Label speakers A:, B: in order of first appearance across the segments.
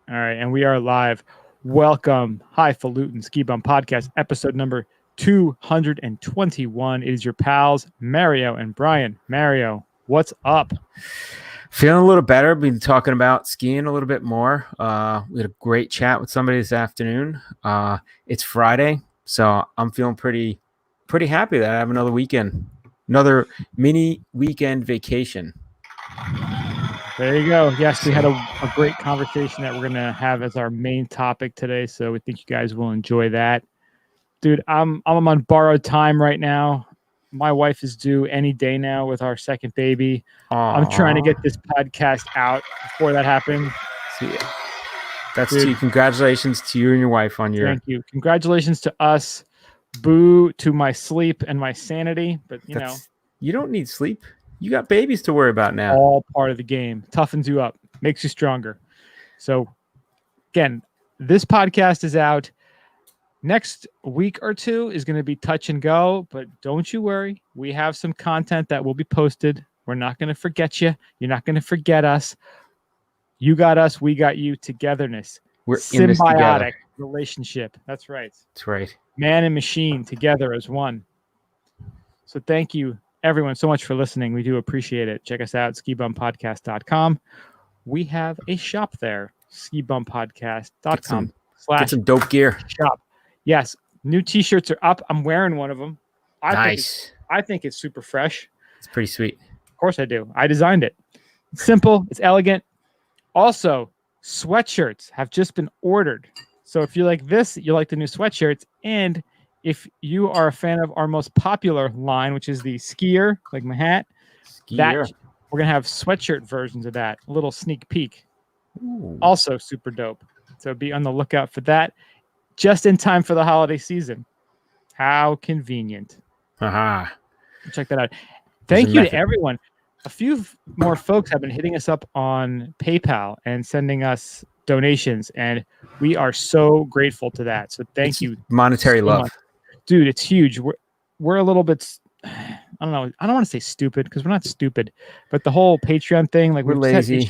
A: All right, and we are live. Welcome, Highfalutin Ski Bum Podcast, episode number 221. It is your pals, Mario and Brian. Mario, what's up?
B: Feeling a little better. Been talking about skiing a little bit more. We had a great chat with somebody this afternoon. It's Friday, so I'm feeling pretty happy that I have another weekend, another mini weekend vacation.
A: There you go. Yes, we had a great conversation that we're going to have as our main topic today, so we think you guys will enjoy that. Dude, I'm on borrowed time right now. My wife is due any day now with our second baby.
B: Aww.
A: I'm trying to get this podcast out before that happens.
B: That's to you. Congratulations to you and your wife on your...
A: Thank you. Congratulations to us. Boo to my sleep and my sanity, but
B: you don't need sleep. You got babies to worry about now.
A: All part of the game. Toughens you up. Makes you stronger. So, again, this podcast is out. Next week or two is going to be touch and go, but don't you worry. We have some content that will be posted. We're not going to forget you. You're not going to forget us. You got us. We got you. Togetherness.
B: We're in this together.
A: Symbiotic relationship. That's right.
B: That's right.
A: Man and machine together as one. So thank you, everyone, so much for listening. We do appreciate it. Check us out, skibumpodcast.com. We have a shop there, skibumpodcast.com.
B: Get some dope gear.
A: Shop. Yes, new t-shirts are up. I'm wearing one of them.
B: Nice.
A: I think it's super fresh.
B: It's pretty sweet.
A: Of course I do. I designed it. It's simple. It's elegant. Also, sweatshirts have just been ordered. So if you like this, you like the new sweatshirts. And if you are a fan of our most popular line, which is the skier, like my hat, we're going to have sweatshirt versions of that. A little sneak peek.
B: Ooh.
A: Also super dope. So be on the lookout for that. Just in time for the holiday season. How convenient.
B: Aha.
A: Check that out. Thank you to everyone. A few more folks have been hitting us up on PayPal and sending us donations, and we are so grateful to that. So thank you.
B: Monetary love.
A: Much. Dude, it's huge. We're a little bit, I don't know. I don't want to say stupid because we're not stupid, but the whole Patreon thing, like
B: we're lazy.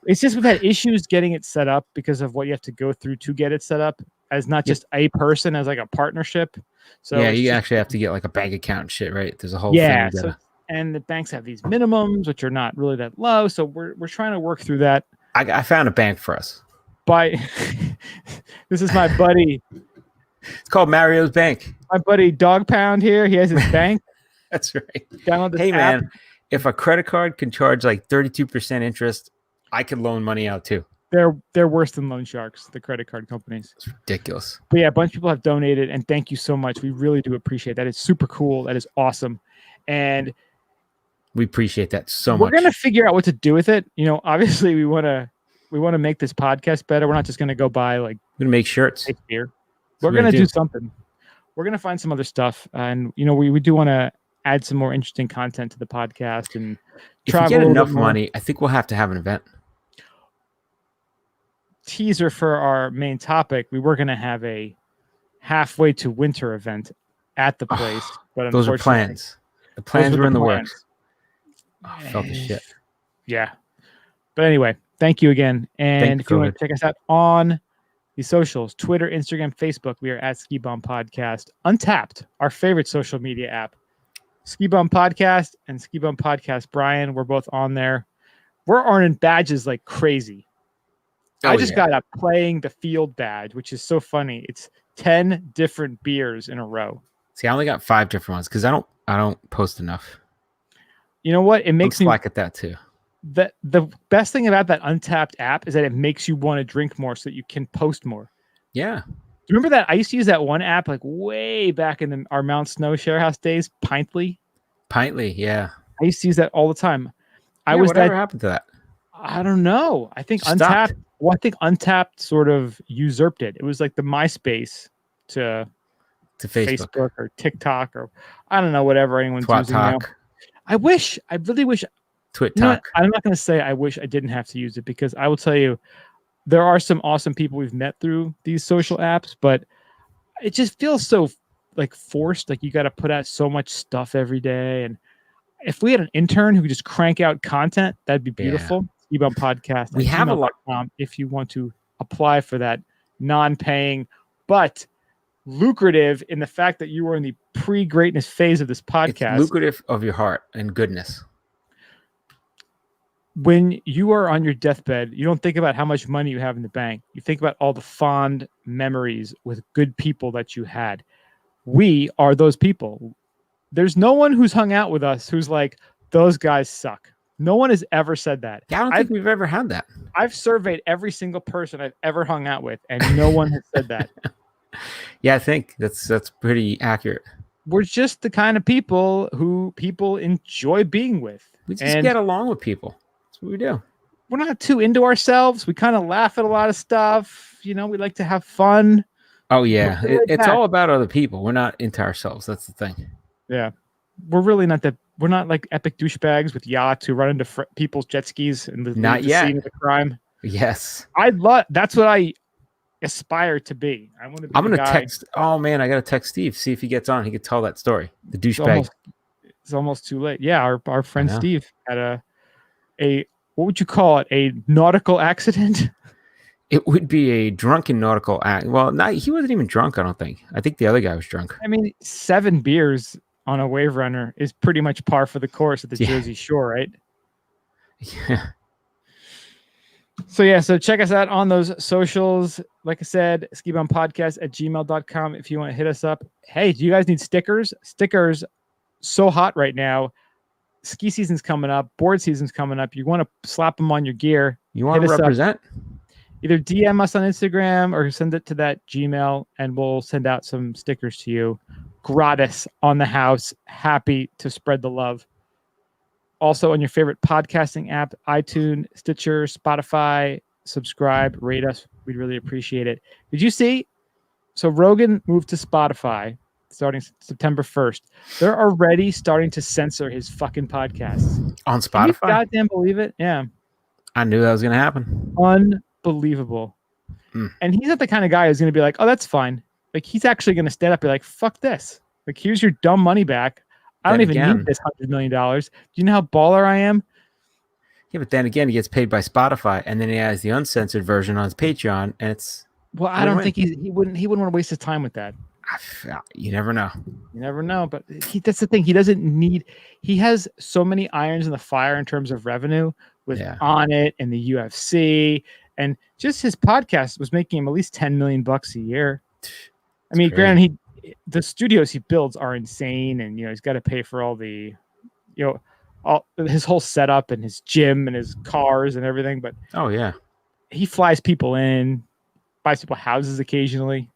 A: It's just we've had issues getting it set up because of what you have to go through to get it set up as not just a person, as like a partnership. So
B: yeah, you actually have to get like a bank account and shit, right? There's a whole thing.
A: So, and the banks have these minimums, which are not really that low. So we're trying to work through that.
B: I found a bank for us.
A: This is my buddy.
B: It's called Mario's Bank.
A: My buddy Dog Pound here. He has his bank.
B: That's right.
A: Download this
B: app. Man, if a credit card can charge like 32% interest, I could loan money out too.
A: They're worse than loan sharks, the credit card companies.
B: It's ridiculous.
A: But yeah, a bunch of people have donated, and thank you so much. We really do appreciate that. It's super cool. That is awesome. And
B: we appreciate that so much.
A: We're gonna figure out what to do with it. Obviously we wanna make this podcast better. We're not just gonna go buy like
B: we're gonna make shirts.
A: Beer. We're gonna do something. We're gonna find some other stuff. And we do want to add some more interesting content to the podcast and
B: if we get enough money, I think we'll have to have an event.
A: Teaser for our main topic, we were going to have a halfway to winter event at the place, but
B: those are plans. The plans were in the works. I felt the shit.
A: Yeah. But anyway, thank you again. And if you want to check us out on the socials, Twitter, Instagram, Facebook, we are at Ski Bum Podcast. Untapped, our favorite social media app. Ski Bum Podcast and Ski Bum Podcast Brian, we're both on there. We're earning badges like crazy. I just got a playing the field badge, which is so funny. It's 10 different beers in a row.
B: See, I only got 5 different ones because I don't post enough.
A: You know what? It makes me
B: slack at that too.
A: The best thing about that Untapped app is that it makes you want to drink more so that you can post more.
B: Yeah.
A: Do you remember that? I used to use that one app like way back in our Mount Snow share house days, Pintly,
B: yeah.
A: I used to use that all the time.
B: Whatever happened to that?
A: I don't know. I think Untapped. Well, I think Untapped sort of usurped it. It was like the MySpace to Facebook or TikTok or I don't know, whatever anyone's using now. I really wish.
B: TwitTok.
A: I'm not going to say I wish I didn't have to use it because I will tell you, there are some awesome people we've met through these social apps, but it just feels so like forced. Like you got to put out so much stuff every day. And if we had an intern who could just crank out content, that'd be beautiful. Ski Bum Podcast.
B: We have a lot.
A: If you want to apply for that non-paying, but lucrative in the fact that you were in the pre-greatness phase of this podcast.
B: It's lucrative of your heart and goodness.
A: When you are on your deathbed, you don't think about how much money you have in the bank. You think about all the fond memories with good people that you had. We are those people. There's no one who's hung out with us who's like, those guys suck. No one has ever said that.
B: Yeah, I don't think we've ever had that.
A: I've surveyed every single person I've ever hung out with, and no one has said that.
B: Yeah, I think that's pretty accurate.
A: We're just the kind of people who people enjoy being with.
B: We just get along with people. That's what we do.
A: We're not too into ourselves. We kind of laugh at a lot of stuff. We like to have fun.
B: Oh, yeah. It's all about other people. We're not into ourselves. That's the thing.
A: Yeah. We're really not that. We're not like epic douchebags with yachts who run into people's jet skis and the scene of the crime.
B: Yes.
A: That's what I aspire to be. I'm going to
B: text. Oh, man, I got to text Steve. See if he gets on. He could tell that story. The douchebag.
A: It's almost too late. Yeah. Our friend Steve had a what would you call it? A nautical accident?
B: It would be a drunken nautical act. Well, he wasn't even drunk, I don't think. I think the other guy was drunk.
A: I mean, 7 beers on a wave runner is pretty much par for the course at the Jersey Shore, right?
B: Yeah.
A: So check us out on those socials. Like I said, skibumpodcast@gmail.com if you want to hit us up. Hey, do you guys need stickers? Stickers so hot right now. Ski season's coming up. Board season's coming up. You want to slap them on your gear.
B: You want to represent?
A: Either DM us on Instagram or send it to that Gmail, and we'll send out some stickers to you. Gratis on the house. Happy to spread the love. Also on your favorite podcasting app, iTunes, Stitcher, Spotify, subscribe, rate us. We'd really appreciate it. Did you see? So Rogan moved to Spotify starting September 1st. They're already starting to censor his fucking podcasts.
B: On Spotify?
A: Can you goddamn believe it? Yeah.
B: I knew that was going to happen.
A: Unbelievable. And he's not the kind of guy who's going to be like, oh, that's fine. Like, he's actually going to stand up and be like, fuck this. Like, here's your dumb money back. I don't even need this $100 million. Do you know how baller I am?
B: Yeah, but then again, he gets paid by Spotify, and then he has the uncensored version on his Patreon, and it's...
A: Well, I don't think he wouldn't want to waste his time with that.
B: You never know.
A: You never know, but that's the thing. He doesn't need... He has so many irons in the fire in terms of revenue with On It and the UFC, and just his podcast was making him at least $10 million a year. I mean, granted, the studios he builds are insane, and he's got to pay for all the, all his whole setup and his gym and his cars and everything. But he flies people in, buys people houses occasionally.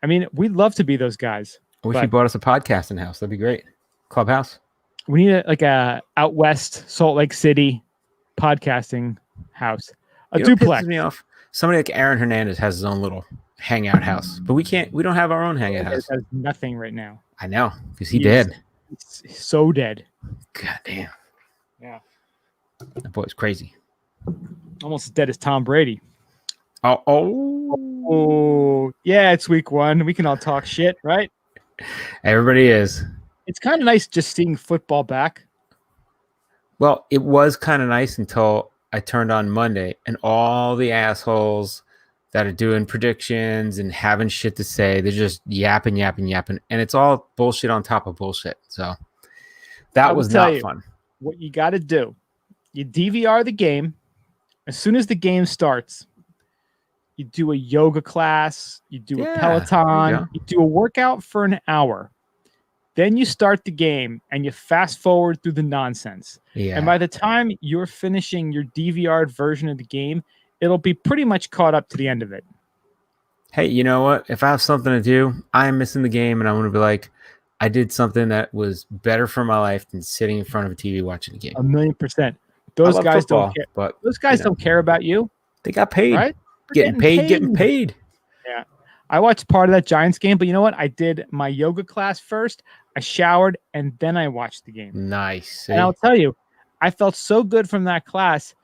A: I mean, we'd love to be those guys.
B: I wish he bought us a podcasting house. That'd be great. Clubhouse.
A: We need a out west Salt Lake City podcasting house. A duplex.
B: Pisses me off. Somebody like Aaron Hernandez has his own little hangout house, but we don't have our own hangout house.
A: Has nothing right now.
B: I know, because he's dead.
A: So dead.
B: God damn.
A: Yeah.
B: That boy's crazy.
A: Almost as dead as Tom Brady.
B: Oh,
A: yeah, it's week 1. We can all talk shit, right?
B: Everybody is.
A: It's kind of nice just seeing football back.
B: Well, it was kind of nice until I turned on Monday, and all the assholes that are doing predictions and having shit to say, they're just yapping. And it's all bullshit on top of bullshit. So that was not fun.
A: What you got to do, you DVR the game. As soon as the game starts, you do a yoga class, you do a Peloton, you do a workout for an hour. Then you start the game and you fast forward through the nonsense. Yeah. And by the time you're finishing your DVR'd version of the game, it'll be pretty much caught up to the end of it.
B: Hey, you know what? If I have something to do, I'm missing the game, and I want to be like, I did something that was better for my life than sitting in front of a TV watching the game.
A: 1,000,000%. Those guys don't care.
B: But
A: those guys don't care about you.
B: They got paid.
A: Right?
B: Getting paid.
A: Yeah. I watched part of that Giants game, but you know what? I did my yoga class first. I showered, and then I watched the game.
B: Nice.
A: And I'll tell you, I felt so good from that class.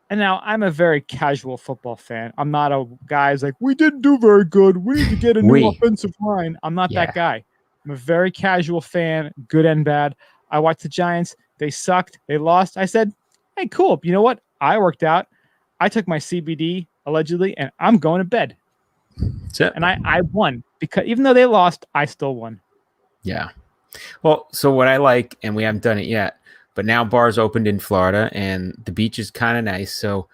A: And now I'm a very casual football fan. I'm not a guy who's like, we didn't do very good. We need to get a new offensive line. I'm not that guy. I'm a very casual fan, good and bad. I watched the Giants. They sucked. They lost. I said, hey, cool. You know what? I worked out. I took my CBD allegedly, and I'm going to bed.
B: That's it.
A: And I won, because even though they lost, I still won.
B: Yeah. Well, so what I like, and we haven't done it yet, but now bars opened in Florida and the beach is kind of nice. So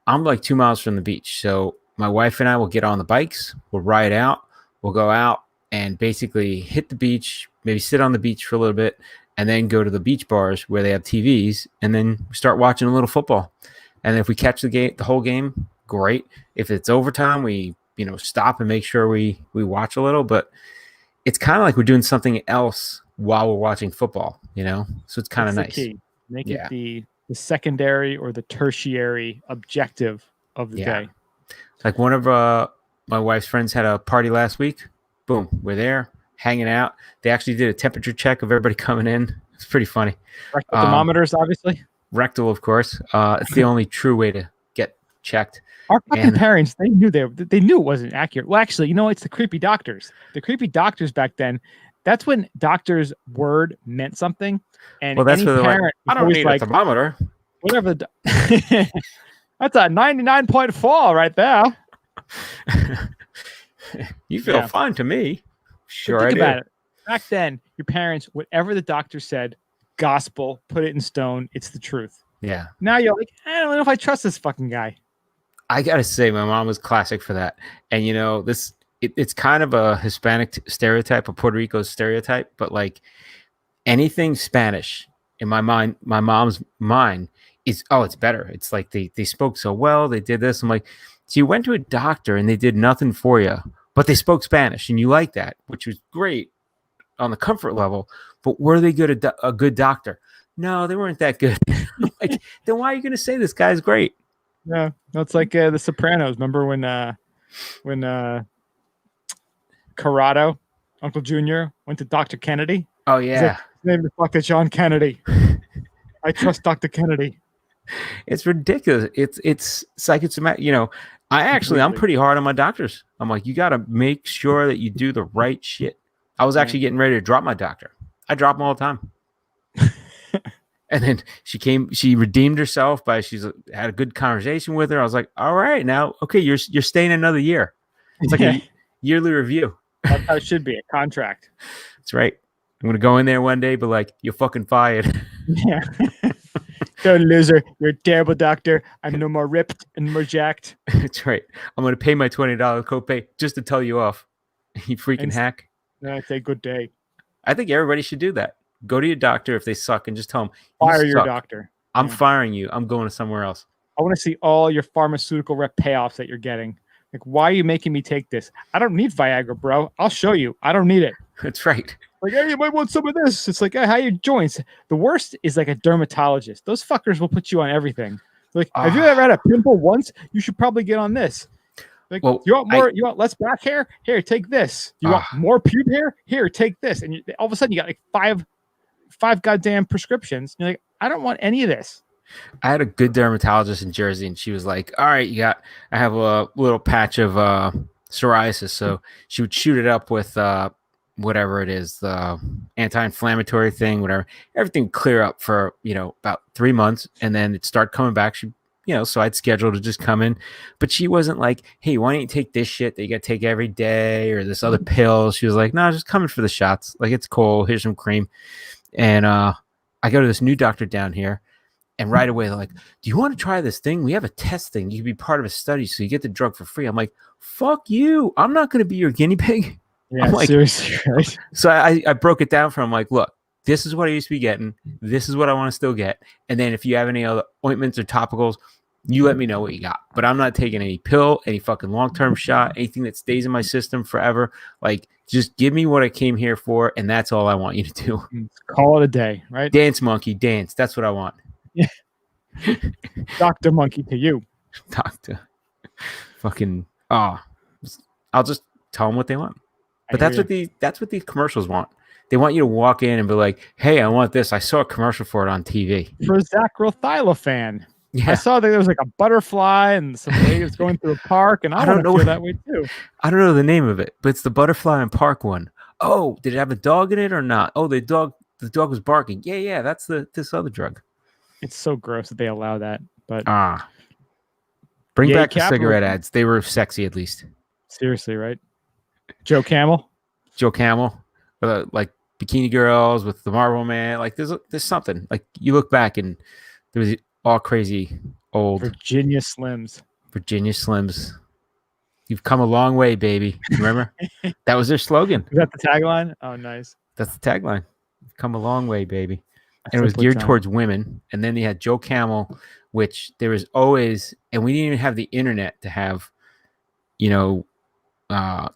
B: I'm like 2 miles from the beach. So my wife and I will get on the bikes, we'll ride out, we'll go out and basically hit the beach, maybe sit on the beach for a little bit, and then go to the beach bars where they have TVs, and then start watching a little football. And if we catch the whole game, great. If it's overtime, we stop and make sure we watch a little. But it's kind of like we're doing something else while we're watching football, So it's kind of nice.
A: Key. Make it the secondary or the tertiary objective of the day.
B: Like one of my wife's friends had a party last week. Boom, we're there hanging out. They actually did a temperature check of everybody coming in. It's pretty funny.
A: Rectal thermometers, obviously.
B: Rectal, of course. It's the only true way to get checked.
A: Our fucking parents, they knew it wasn't accurate. Well, actually, it's the creepy doctors. The creepy doctors back then. That's when doctor's word meant something. And
B: that's
A: any parent,
B: I don't need a thermometer.
A: Whatever. That's a 99.4 right there.
B: You feel fine to me. Sure,
A: think about it. Back then, your parents, whatever the doctor said, gospel, put it in stone. It's the truth.
B: Yeah.
A: Now you're like, I don't know if I trust this fucking guy.
B: I gotta say, my mom was classic for that. And it's kind of a Hispanic stereotype, a Puerto Rico stereotype, but like anything Spanish in my mom's mind is, it's better. It's like they spoke so well, they did this. I'm like, so you went to a doctor and they did nothing for you, but they spoke Spanish and you like that, which was great on the comfort level. But were they a good doctor? No, they weren't that good. Like, then why are you going to say this guy's great?
A: Yeah, it's like The Sopranos. Remember when Corrado, Uncle Junior, went to Dr. Kennedy?
B: Oh yeah,
A: like, his name is Dr. John Kennedy. I trust Dr. Kennedy.
B: It's ridiculous. It's psychosomatic. I'm pretty hard on my doctors. I'm like, you got to make sure that you do the right shit. I was actually getting ready to drop my doctor. I drop them all the time. And then she redeemed herself she's had a good conversation with her. I was like, all right, now, okay, you're staying another year. It's like a yearly review.
A: That's how it should be, a contract.
B: That's right. I'm going to go in there one day, but like, you're fucking fired.
A: Yeah. You're a loser. You're a terrible doctor. I'm no more ripped and more jacked.
B: That's right. I'm going to pay my $20 copay just to tell you off. You freaking hack.
A: No, it's a good day.
B: I think everybody should do that. Go to your doctor if they suck and just tell them,
A: fire your doctor.
B: I'm firing you. I'm going to somewhere else.
A: I want to see all your pharmaceutical rep payoffs that you're getting. Like, why are you making me take this? I don't need Viagra, bro. I'll show you. I don't need it.
B: That's right.
A: Like, hey, you might want some of this. It's like, hey, how are your joints? The worst is like a dermatologist. Those fuckers will put you on everything. Like, have you ever had a pimple once? You should probably get on this. Like, you want more? You want less back hair? Here, take this. You want more pube hair? Here, take this. And all of a sudden, you got like five goddamn prescriptions. You're like, I don't want any of this.
B: I had a good dermatologist in Jersey, and she was like, all right, I have a little patch of psoriasis. So she would shoot it up with whatever it is, the anti-inflammatory thing, whatever. Everything would clear up for, about 3 months, and then it'd start coming back. So I'd schedule to just come in. But she wasn't like, hey, why don't you take this shit that you got to take every day or this other pill? She was like, no, just coming for the shots. Like, it's cool. Here's some cream. And I go to this new doctor down here, and right away they're like, do you want to try this thing? We have a test thing. You can be part of a study, so you get the drug for free. I'm like, fuck you. I'm not going to be your guinea pig.
A: Yeah,
B: I'm like,
A: seriously. Right?
B: So I broke it down for him. I'm like, look, this is what I used to be getting. This is what I want to still get. And then if you have any other ointments or topicals, you let me know what you got. But I'm not taking any pill, any fucking long-term shot, anything that stays in my system forever. Like, just give me what I came here for, and that's all I want you to do.
A: Call it a day, right?
B: Dance, monkey, dance. That's what I want.
A: Yeah. Dr. Monkey to you.
B: Doctor. Fucking, I'll just tell them what they want. But that's what these commercials want. They want you to walk in and be like, hey, I want this. I saw a commercial for it on TV.
A: For Zacrothylophane.
B: Yeah.
A: I saw that there was like a butterfly and some lady was going through a park, and I don't know that way too.
B: I don't know the name of it, but it's the butterfly and park one. Oh, did it have a dog in it or not? Oh, the dog was barking. Yeah, that's this other drug.
A: It's so gross that they allow that. But
B: Bring
A: Yay,
B: back the
A: capitalism.
B: cigarette ads. They were sexy, at least.
A: Seriously, right? Joe Camel.
B: Joe Camel, like bikini girls with the Marlboro Man. Like there's something. Like you look back and there was all crazy old
A: Virginia Slims.
B: You've come a long way, baby. Remember? That was their slogan.
A: Is that the tagline? Oh, nice.
B: That's the tagline. You've come a long way, baby. And it was geared towards women. And then they had Joe Camel, which there was always, and we didn't even have the internet to have,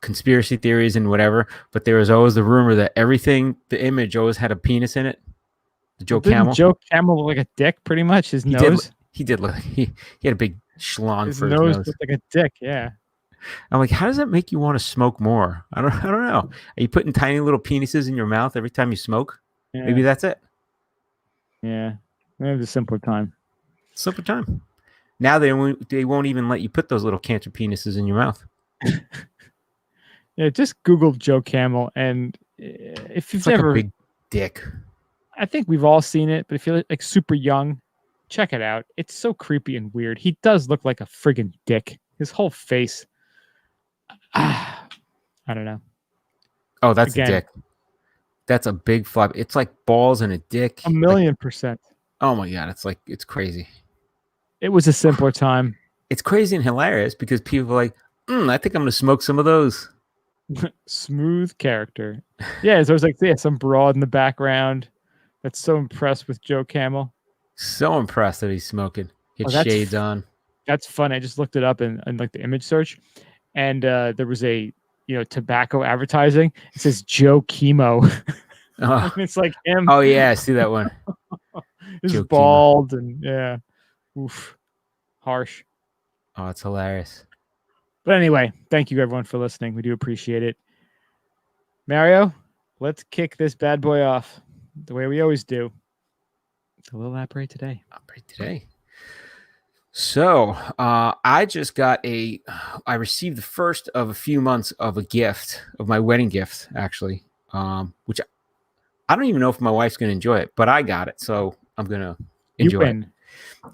B: conspiracy theories and whatever. But there was always the rumor that the image always had a penis in it. The Joe Camel.
A: Joe Camel looked like a dick, pretty much. His nose.
B: He did look. He had a big schlong for his
A: nose. Looked like a dick. Yeah.
B: I'm like, how does that make you want to smoke more? I don't know. Are you putting tiny little penises in your mouth every time you smoke? Yeah. Maybe that's it.
A: Yeah. Maybe a simpler time.
B: Simpler time. Now they won't even let you put those little cancer penises in your mouth.
A: Yeah, just Google Joe Camel, and if you've never,
B: a big dick.
A: I think we've all seen it, but if you're like super young, check it out. It's so creepy and weird. He does look like a friggin' dick. His whole face. I don't know.
B: Oh, that's a dick. That's a big flop. It's like balls and a dick.
A: 1,000,000%.
B: Oh my God. It's crazy.
A: It was a simpler time.
B: It's crazy and hilarious because people are like, I think I'm going to smoke some of those.
A: Smooth character. Yeah. So there's like some broad in the background that's so impressed with Joe Camel.
B: So impressed that he's smoking. He had shades on. That's
A: funny. I just looked it up in like the image search, and there was a tobacco advertising. It says Joe Chemo.
B: Oh.
A: It's like him.
B: Oh yeah, I see that one.
A: He's bald and yeah, oof, harsh.
B: Oh, it's hilarious.
A: But anyway, thank you everyone for listening. We do appreciate it. Mario, let's kick this bad boy off the way we always do. It's a little Opry today.
B: So I just got I received the first of a few months of a gift, of my wedding gift, actually, which I don't even know if my wife's going to enjoy it, but I got it, so I'm going to enjoy it.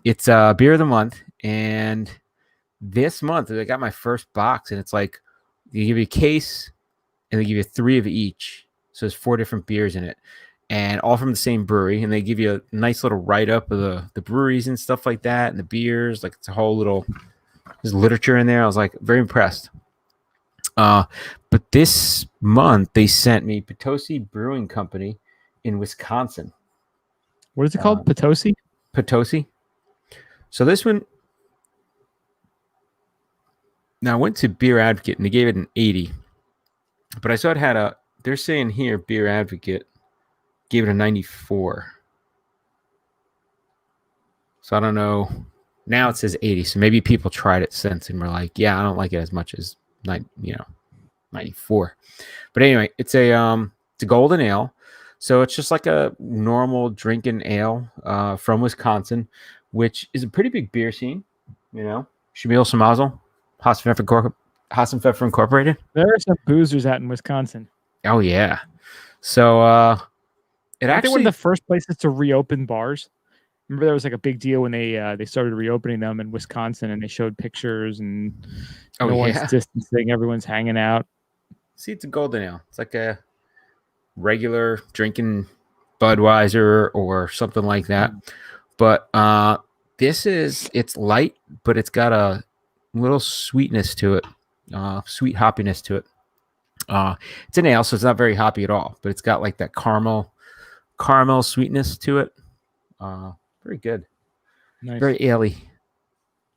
B: It's Beer of the Month, and this month I got my first box, and it's like they give you a case, and they give you 3 of each, so there's 4 different beers in it. And all from the same brewery, and they give you a nice little write-up of the breweries and stuff like that, and the beers. Like, it's a whole little, there's literature in there. I was like very impressed. But this month they sent me Potosi Brewing Company in Wisconsin.
A: What is it called? Potosi?
B: Potosi. So this one. Now I went to Beer Advocate and they gave it an 80, but I saw it had they're saying here Beer Advocate gave it a 94. So I don't know. Now it says 80. So maybe people tried it since and were like, yeah, I don't like it as much as 94. But anyway, it's a golden ale. So it's just like a normal drinking ale from Wisconsin, which is a pretty big beer scene. Shamil Samazel, Hassan Pfeffer Incorporated.
A: There are some boozers out in Wisconsin.
B: Oh yeah. So it actually
A: one of the first places to reopen bars. Remember there was like a big deal when they started reopening them in Wisconsin, and they showed pictures and one's distancing, everyone's hanging out.
B: See, it's a golden ale. It's like a regular drinking Budweiser or something like that. But it's light, but it's got a little sweetness to it, sweet hoppiness to it. It's an ale, so it's not very hoppy at all, but it's got like that caramel sweetness to it. Very good. Nice. Very ale-y.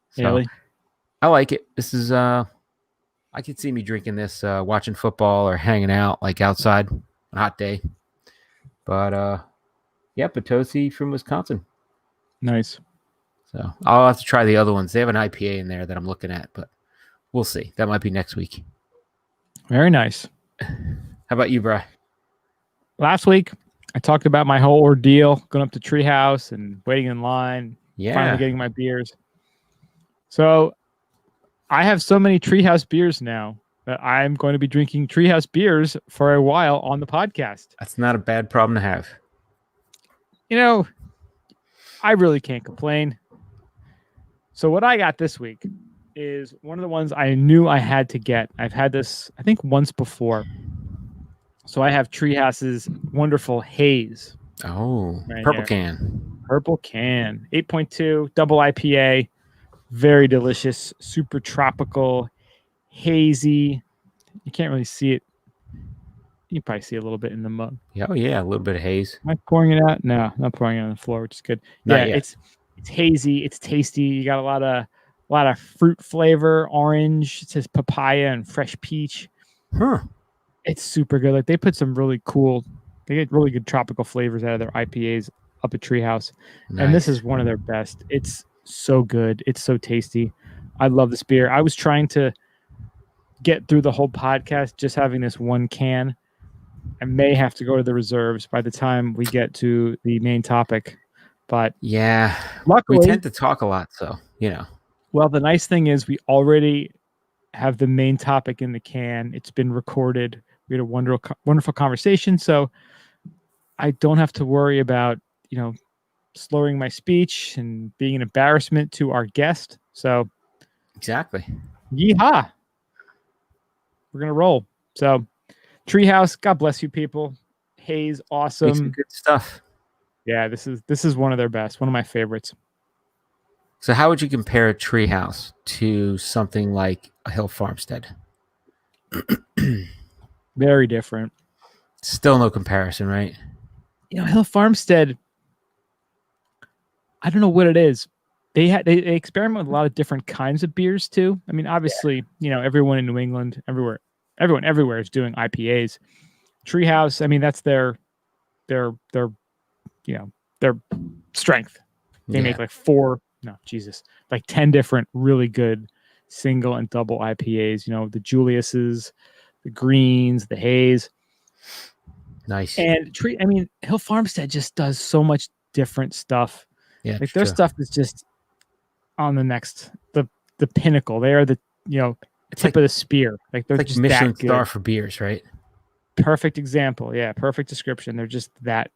B: So, I like it. This is I could see me drinking this watching football or hanging out like outside on a hot day. But yeah, Potosi from Wisconsin.
A: Nice.
B: So I'll have to try the other ones. They have an IPA in there that I'm looking at, but we'll see. That might be next week.
A: Very nice.
B: How about you, Bri?
A: Last week, I talked about my whole ordeal going up to Treehouse and waiting in line, finally getting my beers. So I have so many Treehouse beers now that I'm going to be drinking Treehouse beers for a while on the podcast.
B: That's not a bad problem to have.
A: I really can't complain. So what I got this week is one of the ones I knew I had to get. I've had this, I think, once before. So I have Treehouse's wonderful haze.
B: Oh,
A: right
B: purple
A: here.
B: can.
A: Purple can. 8.2, double IPA. Very delicious, super tropical, hazy. You can't really see it. You can probably see a little bit in the mug.
B: Oh, yeah, a little bit of haze.
A: Am I pouring it out? No, not pouring it on the floor, which is good.
B: Not yet.
A: It's hazy. It's tasty. You got a lot of fruit flavor, orange. It says papaya and fresh peach.
B: Huh.
A: It's super good. Like they put some really cool. They get really good tropical flavors out of their IPAs up at Treehouse, and this is one of their best. It's so good. It's so tasty. I love this beer. I was trying to get through the whole podcast just having this one can. I may have to go to the reserves by the time we get to the main topic, but
B: yeah,
A: luckily,
B: we tend to talk a lot, so
A: Well, the nice thing is we already have the main topic in the can. It's been recorded. We had a wonderful conversation, so I don't have to worry about slurring my speech and being an embarrassment to our guest. So
B: exactly.
A: Yeehaw! We're gonna roll. So Treehouse, God bless you, people. Haze, awesome.
B: Make some good stuff.
A: Yeah, this is one of their best. One of my favorites.
B: So how would you compare a Treehouse to something like a Hill Farmstead?
A: Very different.
B: Still no comparison, right?
A: Hill Farmstead, I don't know what it is. They experiment with a lot of different kinds of beers too. I mean, obviously, everyone in New England, everyone everywhere is doing IPAs. Treehouse, I mean, that's their strength. They make like 10 different really good single and double IPAs. The Julius's, the Greens, the Haze.
B: Nice.
A: And Hill Farmstead just does so much different stuff.
B: Yeah,
A: like their stuff is just on the next the pinnacle. They are the tip of the spear. Like they're just
B: Michelin
A: that good.
B: star for beers, right?
A: Perfect example. Yeah, perfect description. They're just that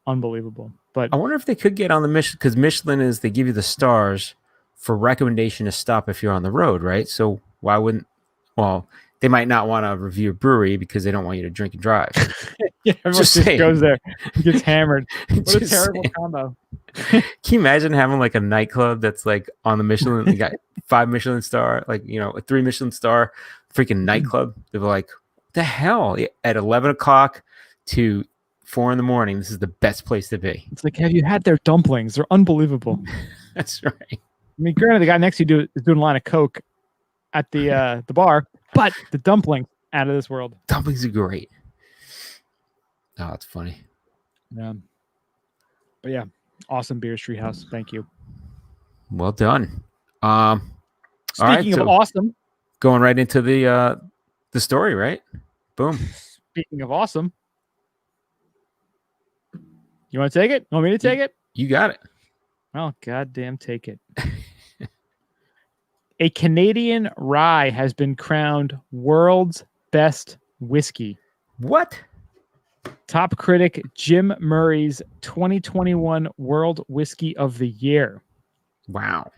A: unbelievable. But
B: I wonder if they could get on the Michelin, because Michelin is, they give you the stars for recommendation to stop if you're on the road, right? So why wouldn't? Well, they might not want to review a brewery because they don't want you to drink and drive.
A: Yeah, everyone just goes there and gets hammered. What a terrible combo.
B: Can you imagine having like a nightclub that's like on the Michelin? You got 5 Michelin star, like a 3 Michelin star freaking nightclub. They're like, what the hell? At 11 o'clock to 4 a.m, this is the best place to be.
A: It's like, have you had their dumplings? They're unbelievable.
B: That's right.
A: I mean, granted, the guy next to you is doing a line of Coke at the bar, but the dumplings out of this world.
B: Dumplings are great. Oh, that's funny.
A: Yeah. But yeah, awesome beers, Treehouse. Thank you.
B: Well done.
A: Speaking of awesome,
B: going right into the story, right? Boom.
A: Speaking of awesome, you want to take it? Want me to take it?
B: You got it.
A: Oh, goddamn, take it. A Canadian rye has been crowned world's best whiskey.
B: What?
A: Top critic Jim Murray's 2021 World Whiskey of the Year.
B: Wow.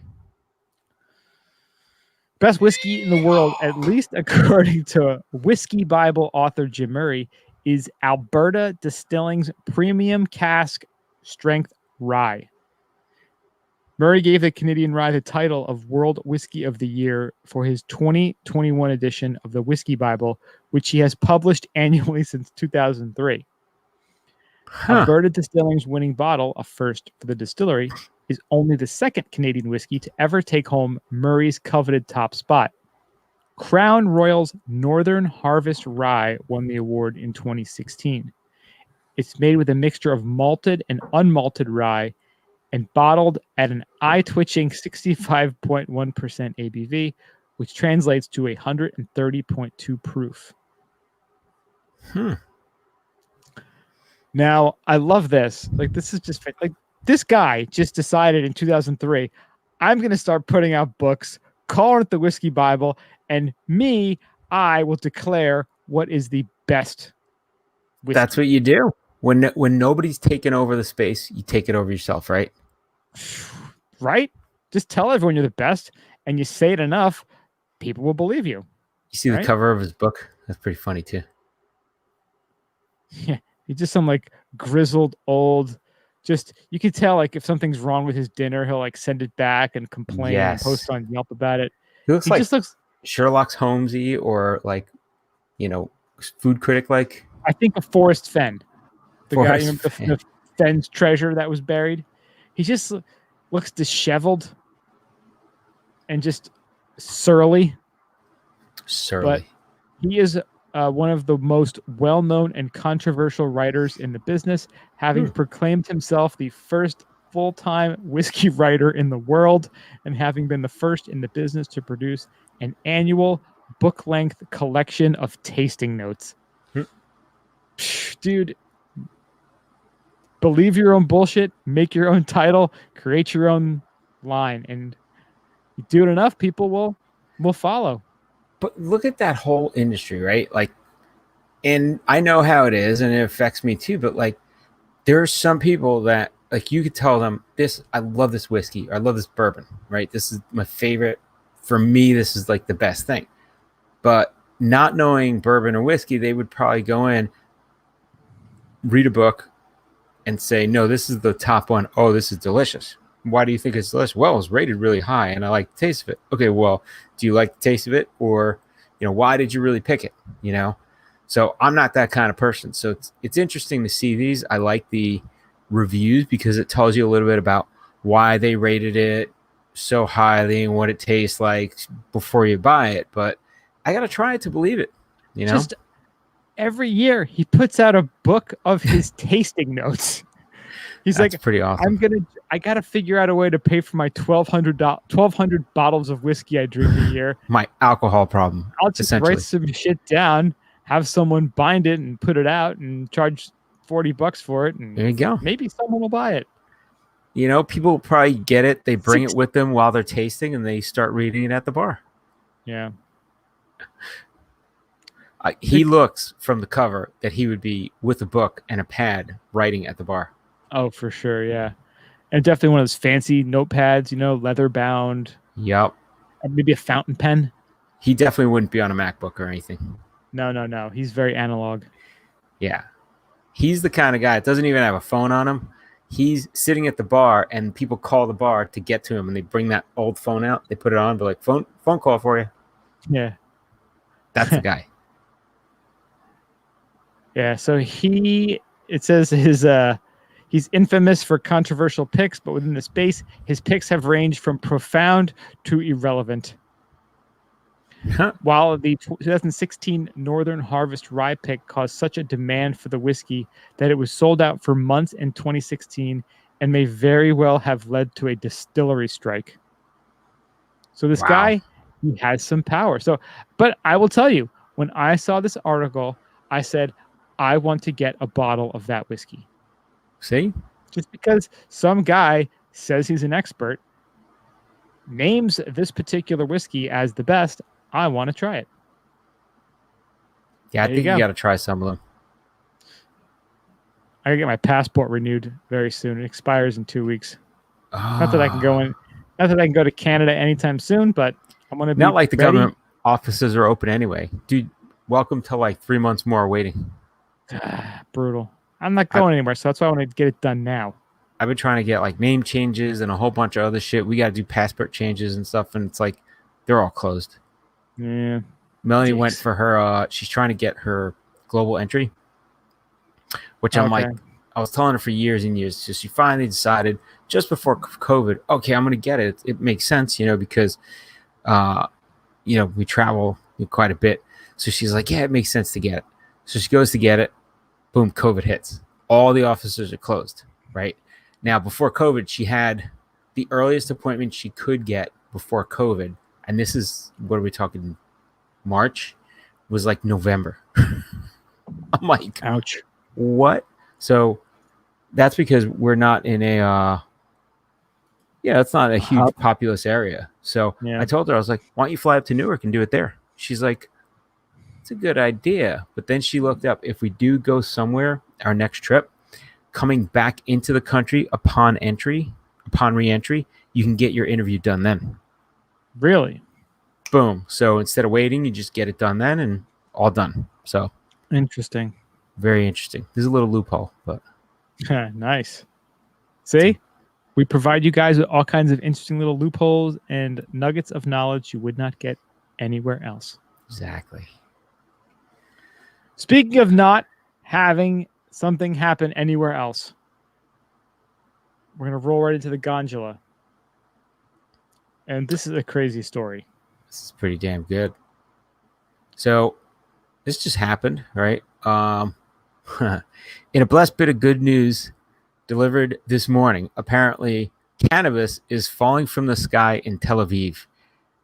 A: Best whiskey in the world, at least according to Whiskey Bible author Jim Murray, is Alberta Distilling's Premium Cask Strength Rye. Murray gave the Canadian rye the title of World Whiskey of the Year for his 2021 edition of the Whiskey Bible, which he has published annually since 2003. Alberta Distilling's winning bottle, a first for the distillery, is only the second Canadian whiskey to ever take home Murray's coveted top spot. Crown Royal's Northern Harvest Rye won the award in 2016. It's made with a mixture of malted and unmalted rye and bottled at an eye-twitching 65.1% ABV, which translates to 130.2 proof. Now, I love this. Like, this is just like this guy just decided in 2003, I'm going to start putting out books, calling it the Whiskey Bible, and I will declare what is the best whiskey.
B: That's what you do. When nobody's taken over the space, you take it over yourself, right?
A: Right? Just tell everyone you're the best, and you say it enough, people will believe you.
B: You see the cover of his book? That's pretty funny too.
A: Yeah, he's just some like grizzled old. Just you can tell like if something's wrong with his dinner, he'll like send it back and complain and post on Yelp about it.
B: He just looks Sherlock Holmesy or like, food critic like.
A: I think of Forrest Fenn, the guy, the Fenn's treasure that was buried. He just looks disheveled and just surly. But he is one of the most well-known and controversial writers in the business, having proclaimed himself the first full-time whiskey writer in the world and having been the first in the business to produce an annual book-length collection of tasting notes. Dude, believe your own bullshit, make your own title, create your own line, and you do it enough, people will follow.
B: But look at that whole industry, right? Like, and I know how it is, and it affects me too. But like, there are some people that like you could tell them this. I love this whiskey. Or I love this bourbon. Right? This is my favorite. For me, this is like the best thing. But not knowing bourbon or whiskey, they would probably go in, read a book, and say, "No, this is the top one. Oh, this is delicious. Why do you think it's delicious?" Well, it's rated really high, and I like the taste of it. Okay, well, do you like the taste of it, or why did you really pick it? So I'm not that kind of person. So it's interesting to see these. I like the reviews because it tells you a little bit about why they rated it so highly and what it tastes like before you buy it. But I got to try it to believe it.
A: Just every year he puts out a book of his tasting notes. He's
B: That's pretty awesome.
A: I got to figure out a way to pay for my 1,200 bottles of whiskey I drink a year.
B: My alcohol problem.
A: I'll just write some shit down, have someone bind it and put it out and charge $40 for it. And
B: there you go.
A: Maybe someone will buy it.
B: People will probably get it. They bring it with them while they're tasting and they start reading it at the bar.
A: Yeah.
B: He looks from the cover that he would be with a book and a pad writing at the bar.
A: Oh, for sure. Yeah. And definitely one of those fancy notepads, leather bound.
B: Yep.
A: Maybe a fountain pen.
B: He definitely wouldn't be on a MacBook or anything.
A: No. He's very analog.
B: Yeah. He's the kind of guy that doesn't even have a phone on him. He's sitting at the bar and people call the bar to get to him and they bring that old phone out. They put it on. They're like, phone call for you.
A: Yeah.
B: That's the guy.
A: Yeah. So it says he's infamous for controversial picks, but within the space, his picks have ranged from profound to irrelevant. While the 2016 Northern Harvest Rye pick caused such a demand for the whiskey that it was sold out for months in 2016 and may very well have led to a distillery strike. So this guy, he has some power. But I will tell you, when I saw this article, I said, I want to get a bottle of that whiskey.
B: See?
A: Just because some guy says he's an expert, names this particular whiskey as the best, I want to try it.
B: Yeah, I think you got to try some of them.
A: I gotta get my passport renewed very soon. It expires in 2 weeks. Not that I can go to Canada anytime soon, but I'm gonna be
B: not like the
A: ready.
B: Government offices are open anyway. Dude, welcome to like 3 months more waiting.
A: Brutal. I'm not going anywhere, so that's why I want to get it done now.
B: I've been trying to get like name changes and a whole bunch of other shit. We got to do passport changes and stuff, and it's like they're all closed.
A: Yeah.
B: Melanie went for her. She's trying to get her global entry, which I'm like, I was telling her for years and years. So she finally decided just before COVID, okay, I'm going to get it. It makes sense, because, we travel quite a bit. So she's like, yeah, it makes sense to get it. So she goes to get it. Boom, COVID hits. All the offices are closed, right? Now, before COVID, she had the earliest appointment she could get before COVID. And this is, what are we talking, March? Was like November. I'm like,
A: ouch.
B: What? So that's because we're not in it's not a huge populous area. So I told her, I was like, why don't you fly up to Newark and do it there? She's like, it's a good idea. But then she looked up, if we do go somewhere, our next trip, coming back into the country upon re-entry, you can get your interview done then.
A: Really?
B: Boom. So instead of waiting, you just get it done then and all done. So
A: interesting.
B: Very interesting. There's a little loophole, but
A: nice. See? We provide you guys with all kinds of interesting little loopholes and nuggets of knowledge you would not get anywhere else.
B: Exactly.
A: Speaking of not having something happen anywhere else, we're going to roll right into the gondola. And this is a crazy story.
B: This is pretty damn good. So this just happened, right? In a blessed bit of good news delivered this morning, apparently cannabis is falling from the sky in Tel Aviv.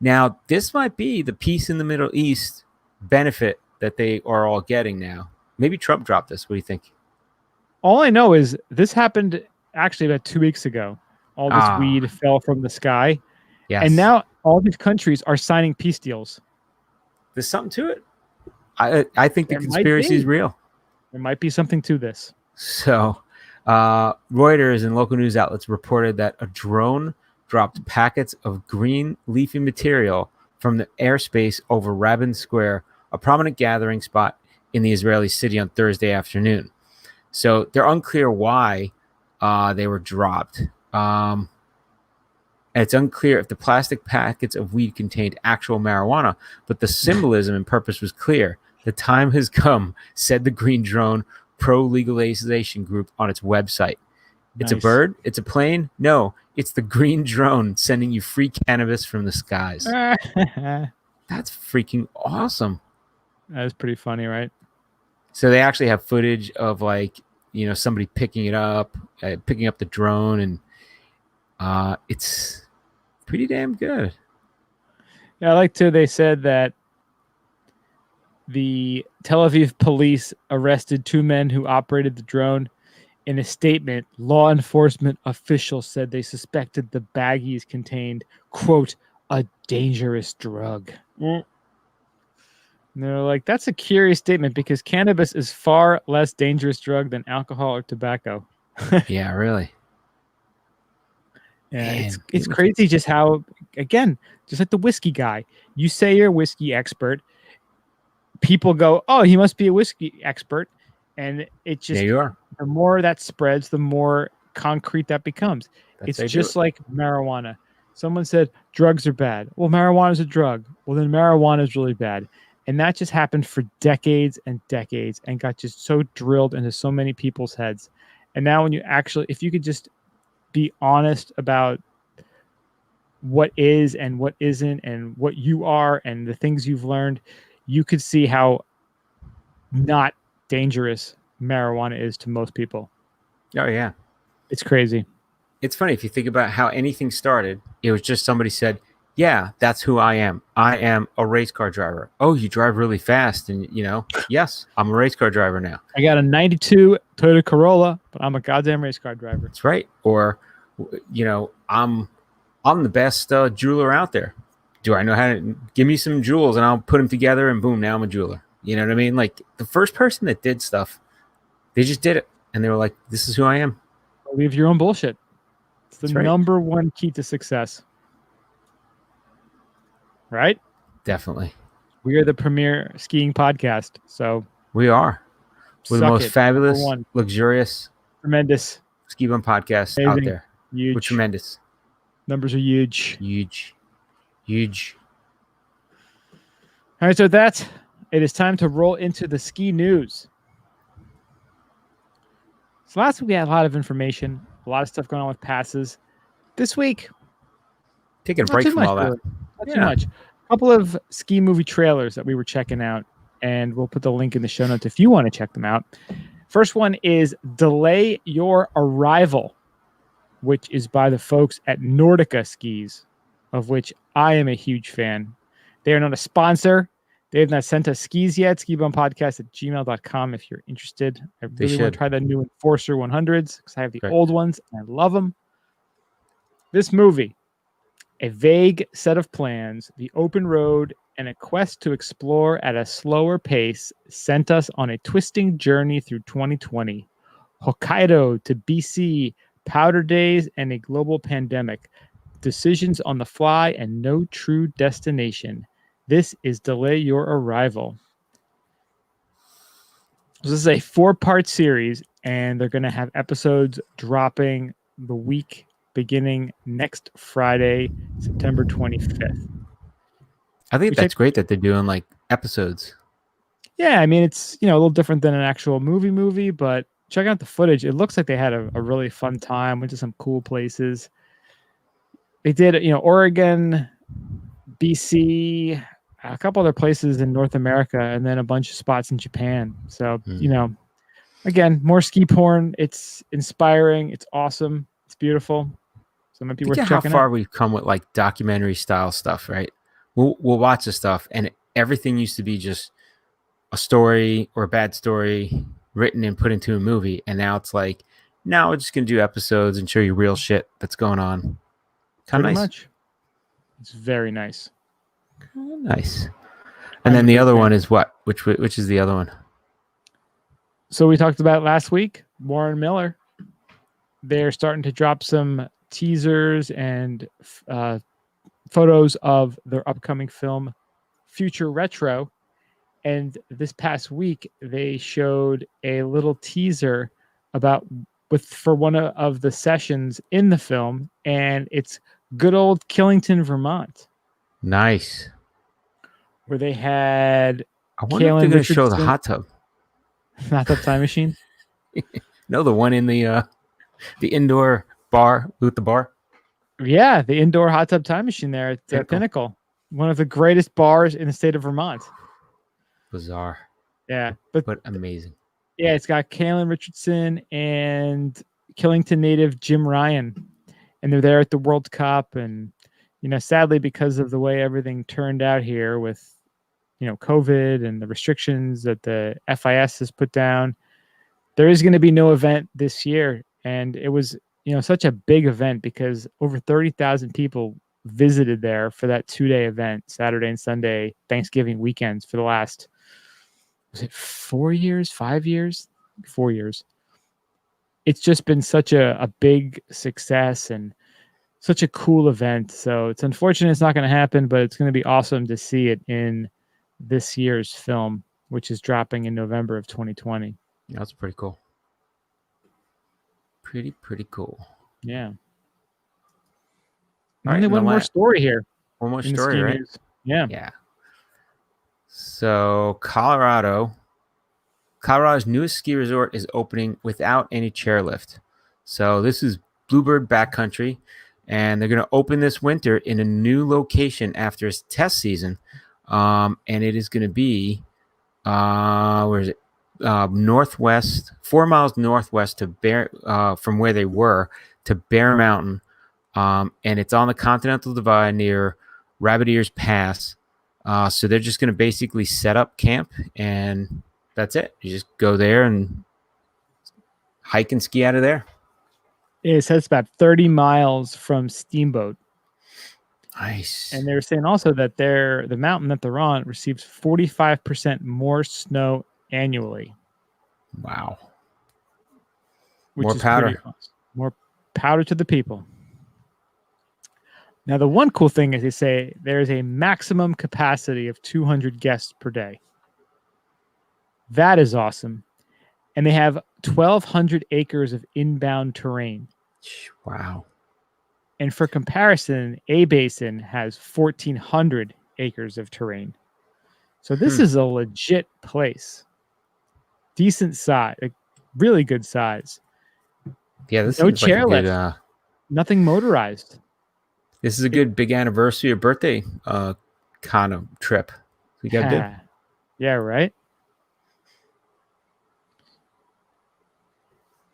B: Now, this might be the peace in the Middle East benefit that they are all getting now. Maybe Trump dropped this. What do you think?
A: All I know is this happened actually about 2 weeks ago. All this weed fell from the sky.
B: Yes.
A: And now all these countries are signing peace deals.
B: There's something to it. I think the conspiracy is real.
A: There might be something to this.
B: So Reuters and local news outlets reported that a drone dropped packets of green leafy material from the airspace over Rabin Square, a prominent gathering spot in the Israeli city, on Thursday afternoon. So they're unclear why they were dropped. And it's unclear if the plastic packets of weed contained actual marijuana, but the symbolism and purpose was clear. The time has come, said the Green Drone pro-legalization group on its website. It's a bird? It's a plane? No, it's the Green Drone sending you free cannabis from the skies. That's freaking awesome.
A: That is pretty funny, right?
B: So they actually have footage of somebody picking up the drone, and it's pretty damn good.
A: Yeah, they said that the Tel Aviv police arrested 2 men who operated the drone. In a statement, law enforcement officials said they suspected the baggies contained, quote, a dangerous drug. And they're like, that's a curious statement because cannabis is far less dangerous drug than alcohol or tobacco.
B: Yeah, really.
A: Yeah, man, it's crazy just how, again, just like the whiskey guy, you say you're a whiskey expert, people go, oh, he must be a whiskey expert. And it just,
B: you are.
A: The more that spreads, the more concrete that becomes. It's just like marijuana. Someone said drugs are bad. Well, marijuana is a drug. Well, then marijuana is really bad. And that just happened for decades and decades and got just so drilled into so many people's heads. And now when you actually, if you could just be honest about what is and what isn't and what you are and the things you've learned, you could see how not dangerous marijuana is to most people.
B: Oh, yeah.
A: It's crazy.
B: It's funny if you think about how anything started. It was just somebody said, yeah, that's who I am. I am a race car driver. Oh, you drive really fast. And, yes, I'm a race car driver now.
A: I got a 92 Toyota Corolla, but I'm a goddamn race car driver.
B: That's right. Or, I'm the best jeweler out there. Do I know how to give me some jewels and I'll put them together and boom, now I'm a jeweler. You know what I mean? Like the first person that did stuff, they just did it. And they were like, this is who I am.
A: Believe your own bullshit. It's the number one key to success. Right?
B: Definitely.
A: We are the premier skiing podcast. So
B: we are. We're the most fabulous, luxurious,
A: tremendous
B: ski bum podcast out there.
A: Huge.
B: We're tremendous.
A: Numbers are huge.
B: Huge.
A: All right, so it is time to roll into the ski news. So last week we had a lot of information, a lot of stuff going on with passes. This week,
B: taking a break from all that.
A: Not too much. A couple of ski movie trailers that we were checking out, and we'll put the link in the show notes if you want to check them out. First one is Delay Your Arrival, which is by the folks at Nordica Skis, of which I am a huge fan. They are not a sponsor. They have not sent us skis yet. skibumpodcast@gmail.com if you're interested. I really want to try the new Enforcer 100s because I have the old ones and I love them. This movie, a vague set of plans, the open road, and a quest to explore at a slower pace sent us on a twisting journey through 2020. Hokkaido to BC, powder days, and a global pandemic. decisions on the fly and no true destination. This is Delay Your Arrival. This is a 4-part series, and they're going to have episodes dropping the week beginning next Friday, September 25th.
B: I think that's great that they're doing like episodes.
A: Yeah, I mean, it's, a little different than an actual movie, but check out the footage. It looks like they had a really fun time, went to some cool places. They did, Oregon, BC, a couple other places in North America, and then a bunch of spots in Japan. So, again, more ski porn. It's inspiring. It's awesome. It's beautiful. So it might be worth checking out.
B: How far we've come with like documentary style stuff, right? We'll watch the stuff, and everything used to be just a story or a bad story written and put into a movie, and now it's like, now we're just gonna do episodes and show you real shit that's going on. Kind of nice. Much.
A: It's very nice.
B: Nice. And then the other one is what? Which is the other one?
A: So we talked about last week, Warren Miller. They're starting to drop some teasers and photos of their upcoming film, Future Retro. And this past week, they showed a little teaser for one of the sessions in the film, and it's good old Killington, Vermont.
B: Nice.
A: Where they had.
B: I wonder if they're going to show the hot tub.
A: Hot tub time machine?
B: No, the one in the indoor bar with the bar.
A: Yeah, the indoor hot tub time machine there at Pinnacle. One of the greatest bars in the state of Vermont.
B: Bizarre.
A: Yeah,
B: but amazing.
A: Yeah, it's got Kaylin Richardson and Killington native Jim Ryan, and they're there at the World Cup. And sadly, because of the way everything turned out here with COVID and the restrictions that the FIS has put down, there is going to be no event this year. And it was such a big event because over 30,000 people visited there for that 2-day event, Saturday and Sunday, Thanksgiving weekends for the last. Was it 4 years, 5 years? 4 years. It's just been such a big success and such a cool event. So it's unfortunate it's not going to happen, but it's going to be awesome to see it in this year's film, which is dropping in November of 2020.
B: Yeah, that's pretty cool. Pretty cool.
A: Yeah. Only one more story here.
B: One more story, right?
A: News. Yeah.
B: Yeah. So Colorado's newest ski resort is opening without any chairlift. So this is Bluebird Backcountry, and they're going to open this winter in a new location after its test season. And it is going to be, where is it? Northwest, 4 miles northwest from where they were to Bear Mountain. And it's on the Continental Divide near Rabbit Ears Pass. So they're just going to basically set up camp, and that's it. You just go there and hike and ski out of there.
A: It says it's about 30 miles from Steamboat.
B: Nice.
A: And they were saying also that the mountain that they're on receives 45% more snow annually.
B: Wow.
A: More powder. More powder to the people. Now, the one cool thing is they say there's a maximum capacity of 200 guests per day. That is awesome. And they have 1,200 acres of inbound terrain.
B: Wow.
A: And for comparison, A-Basin has 1,400 acres of terrain. So this is a legit place. Decent size, really good size.
B: Yeah, this
A: no
B: is
A: chairlift.
B: Like a good,
A: nothing motorized.
B: This is a good big anniversary or birthday kind of trip. We got good.
A: Yeah, right.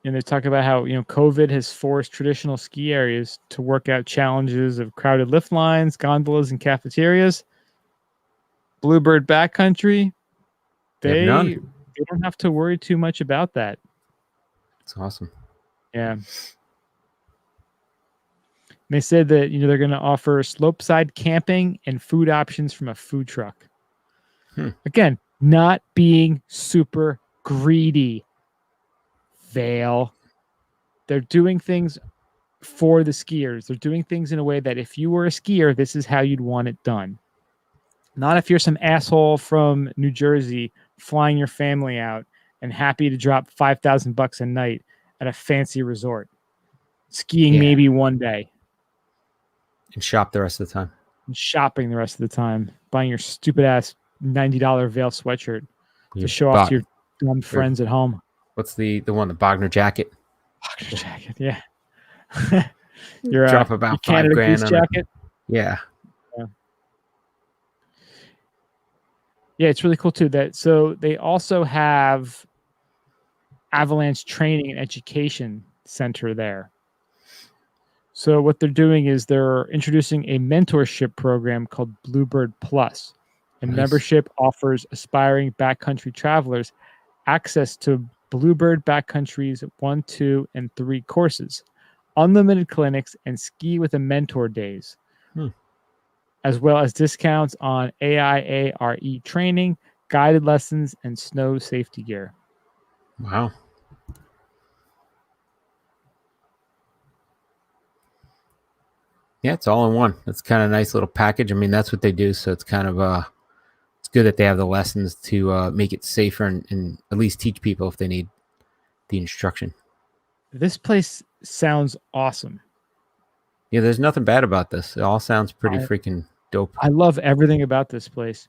A: And they talk about how COVID has forced traditional ski areas to work out challenges of crowded lift lines, gondolas, and cafeterias. Bluebird Backcountry, they don't have to worry too much about that.
B: It's awesome.
A: Yeah. They said that they're going to offer slopeside camping and food options from a food truck. Again, not being super greedy. Vail. They're doing things for the skiers. They're doing things in a way that if you were a skier, this is how you'd want it done. Not if you're some asshole from New Jersey flying your family out and happy to drop $5,000 a night at a fancy resort, skiing maybe one day,
B: and shop the rest of the time,
A: and shopping the rest of the time, buying your stupid ass $90 Vail sweatshirt to show off to your dumb friends at home.
B: What's the one, the Bogner jacket?
A: Bogner jacket, yeah.
B: Drop about
A: your Canada
B: $5,000
A: Goose jacket.
B: Yeah.
A: Yeah, it's really cool too. So they also have Avalanche Training and Education Center there. So what they're doing is they're introducing a mentorship program called Bluebird Plus. And membership offers aspiring backcountry travelers access to Bluebird Backcountry's 1, 2, and 3 courses, unlimited clinics, and ski with a mentor days, as well as discounts on AIARE training, guided lessons, and snow safety gear.
B: Wow. Yeah, it's all in one. That's kind of a nice little package. I mean, that's what they do. So it's kind of it's good that they have the lessons to make it safer and at least teach people if they need the instruction.
A: This place sounds awesome.
B: Yeah, there's nothing bad about this. It all sounds pretty freaking dope.
A: I love everything about this place.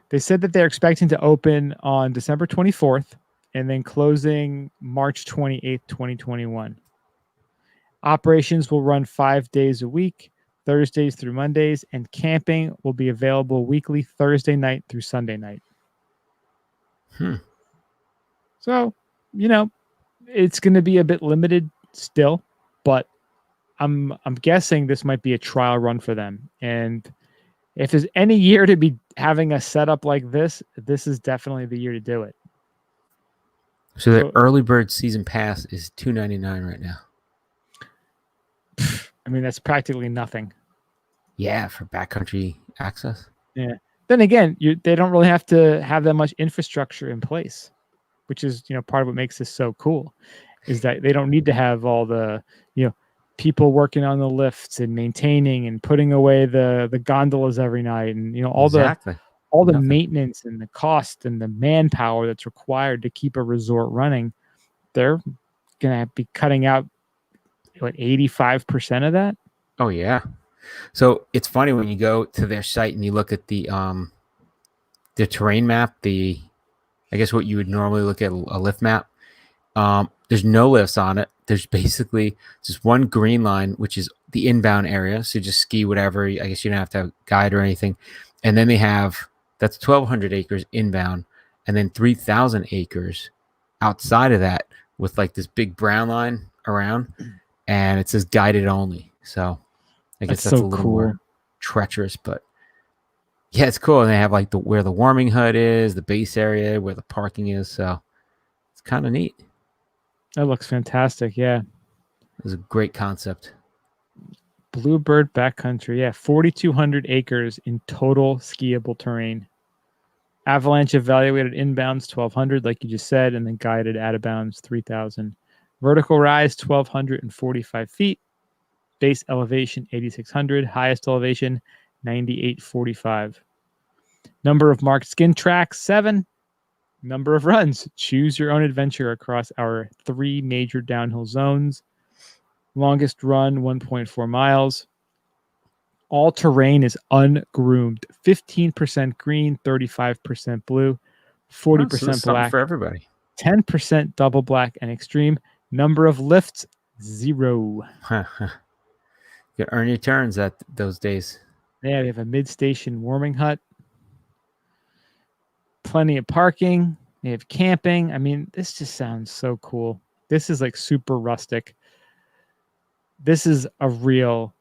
A: They said that they're expecting to open on December 24th and then closing March 28th, 2021. Operations will run 5 days a week, Thursdays through Mondays, and camping will be available weekly Thursday night through Sunday night. So, it's going to be a bit limited still, but I'm guessing this might be a trial run for them. And if there's any year to be having a setup like this, this is definitely the year to do it.
B: So the early bird season pass is $299 right now.
A: I mean, that's practically nothing.
B: Yeah, for backcountry access.
A: Yeah. Then again, they don't really have to have that much infrastructure in place, which is, part of what makes this so cool, is that they don't need to have all the, people working on the lifts and maintaining and putting away the gondolas every night, and all the maintenance and the cost and the manpower that's required to keep a resort running. They're gonna be cutting out 85% of that.
B: Oh yeah. So it's funny when you go to their site and you look at the terrain map, I guess what you would normally look at a lift map. There's no lifts on it. There's basically just one green line, which is the inbound area. So just ski whatever. I guess you don't have to have a guide or anything. And then that's 1,200 acres inbound, and then 3,000 acres outside of that with this big brown line around, and it says guided only. So I guess that's a little more treacherous, but yeah, it's cool. And they have where the warming hut is, the base area, where the parking is. So it's kind of neat.
A: That looks fantastic. Yeah.
B: It was a great concept.
A: Bluebird Backcountry. Yeah. 4,200 acres in total skiable terrain. Avalanche evaluated inbounds 1,200, like you just said, and then guided out of bounds 3,000. Vertical rise 1,245 feet. Base elevation 8,600. Highest elevation 9,845. Number of marked skin tracks 7. Number of runs. Choose your own adventure across our 3 major downhill zones. Longest run 1.4 miles. All terrain is ungroomed. 15% green, 35% blue, 40% black
B: for everybody.
A: 10% double black and extreme. Number of lifts 0.
B: You earn your turns at those days.
A: Yeah, we have a mid-station warming hut. Plenty of parking. They have camping. I mean, this just sounds so cool. This is super rustic. This is a real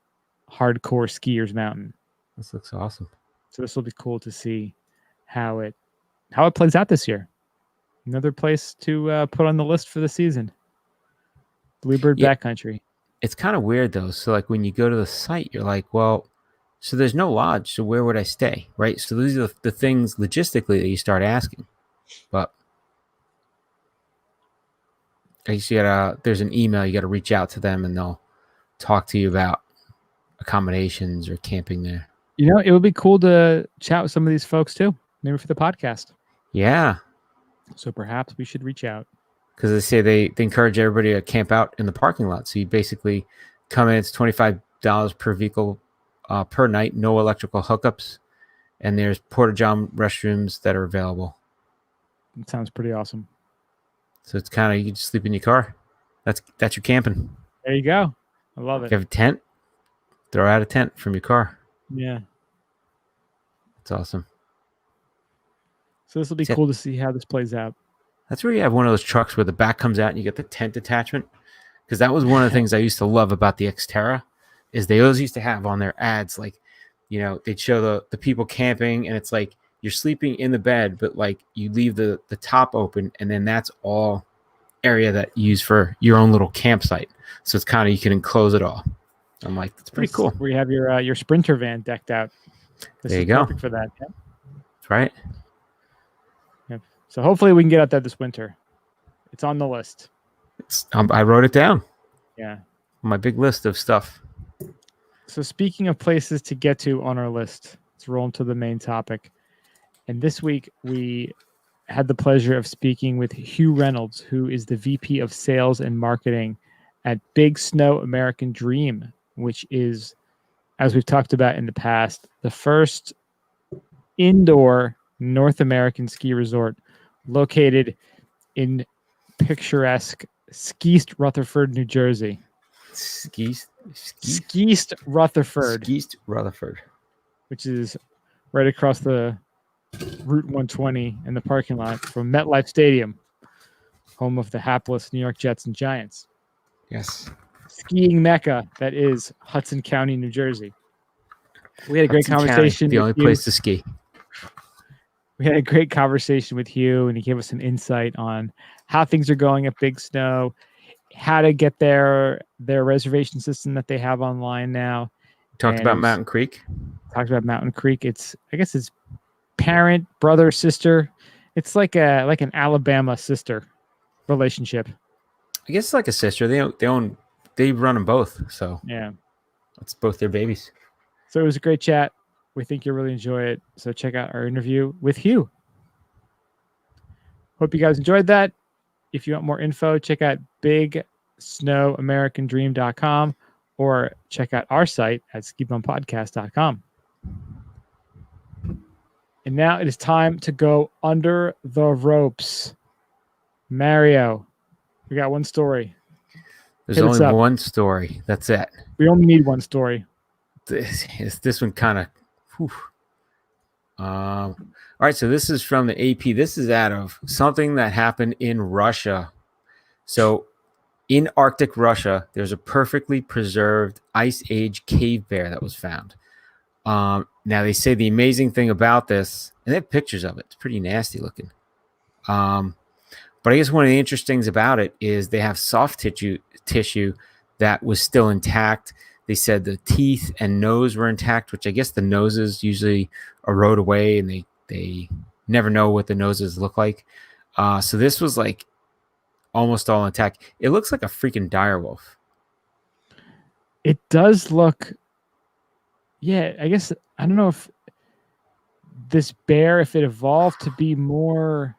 A: hardcore skier's mountain.
B: This looks awesome.
A: So this will be cool to see how it plays out this year. Another place to put on the list for the season. Bluebird Backcountry.
B: It's kind of weird though. So when you go to the site, you're like, well, so there's no lodge. So where would I stay? Right. So these are the things logistically that you start asking. But I guess there's an email, you got to reach out to them and they'll talk to you about accommodations or camping there.
A: It would be cool to chat with some of these folks too, maybe for the podcast.
B: Yeah.
A: So perhaps we should reach out.
B: Because they say they encourage everybody to camp out in the parking lot. So you basically come in, it's $25 per vehicle per night, no electrical hookups, and there's porta-john restrooms that are available.
A: It sounds pretty awesome.
B: So it's kind of, you can just sleep in your car. That's your camping.
A: There you go. I love it.
B: If you have a tent, throw out a tent from your car.
A: Yeah.
B: It's awesome.
A: So this will be cool to see how this plays out.
B: That's where you have one of those trucks where the back comes out and you get the tent attachment. Because that was one of the things I used to love about the Xterra, is they always used to have on their ads, like, they'd show the people camping, and it's like you're sleeping in the bed, but like you leave the top open, and then that's all area that you use for your own little campsite. So it's kind of, you can enclose it all. I'm like, that's pretty cool.
A: Where you have your Sprinter van decked out.
B: There you go.
A: Perfect for that. Yeah.
B: That's right.
A: Yeah. So hopefully we can get out there this winter. It's on the list.
B: I wrote it down.
A: Yeah.
B: On my big list of stuff.
A: So speaking of places to get to on our list, let's roll into the main topic. And this week we had the pleasure of speaking with Hugh Reynolds, who is the VP of Sales and Marketing at Big Snow American Dream, which is, as we've talked about in the past, the first indoor North American ski resort located in picturesque Skeest, Rutherford, New Jersey.
B: Skeest,
A: Rutherford.
B: Skeest, Rutherford.
A: Which is right across the Route 120 in the parking lot from MetLife Stadium, home of the hapless New York Jets and Giants.
B: Yes.
A: Skiing mecca that is Hudson County, New Jersey. We had a great conversation.
B: The only place to ski.
A: We had a great conversation with Hugh, and he gave us some insight on how things are going at Big Snow, how to get their reservation system that they have online now.
B: Talked about Mountain Creek.
A: Talked about Mountain Creek. I guess it's parent, brother, sister. It's like an Alabama sister relationship.
B: I guess it's like a sister. They run them both. So
A: yeah,
B: it's both their babies.
A: So it was a great chat. We think you'll really enjoy it. So check out our interview with Hugh. Hope you guys enjoyed that. If you want more info, check out bigsnowamericandream.com or check out our site at skibumpodcast.com. And now it is time to go under the ropes. Mario, we got one story.
B: There's only one story. That's it.
A: We only need one story.
B: This one kind of... all right, so this is from the AP. This is out of something that happened in Russia. So in Arctic Russia, there's a perfectly preserved Ice Age cave bear that was found. Now, they say the amazing thing about this, and they have pictures of it. It's pretty nasty looking. But I guess one of the interesting things about it is they have soft tissue that was still intact. They said the teeth and nose were intact, which I guess the noses usually erode away, and they never know what the noses look like. So this was like almost all intact. It looks like a freaking direwolf.
A: It does look... Yeah, I guess, I don't know if this bear, if it evolved to be more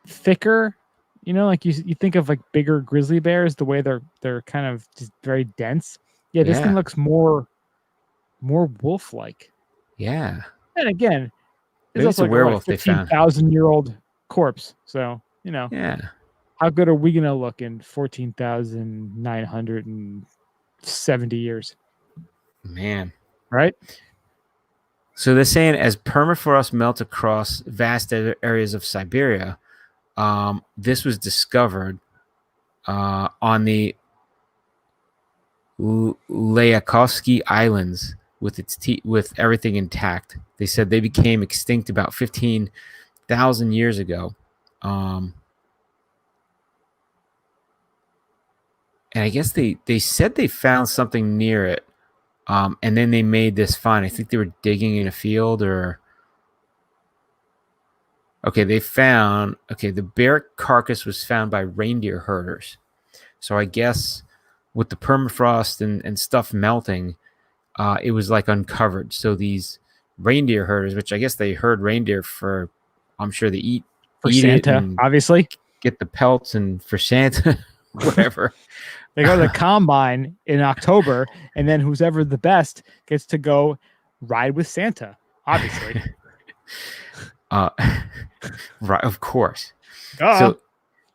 A: thicker, like you think of like bigger grizzly bears, the way they're kind of just very dense. Yeah, this thing looks more wolf-like.
B: Yeah.
A: And again,
B: it's also
A: like
B: a werewolf they found.
A: 15,000-year-old corpse. So,
B: Yeah.
A: How good are we going to look in 14,970 years?
B: Man.
A: Right?
B: So they're saying as permafrost melts across vast areas of Siberia, this was discovered on the Layakovsky Islands with everything intact. They said they became extinct about 15,000 years ago. And I guess they said they found something near it. And then they made this find. I think they were digging in a field or... Okay, the bear carcass was found by reindeer herders. So I guess with the permafrost and stuff melting, it was like uncovered. So these reindeer herders, which I guess they herd reindeer for, I'm sure they eat
A: Santa,
B: it and
A: obviously.
B: Get the pelts and for Santa, whatever.
A: They go to the combine in October, and then who's ever the best gets to go ride with Santa, obviously.
B: Right, of course.
A: Duh.
B: So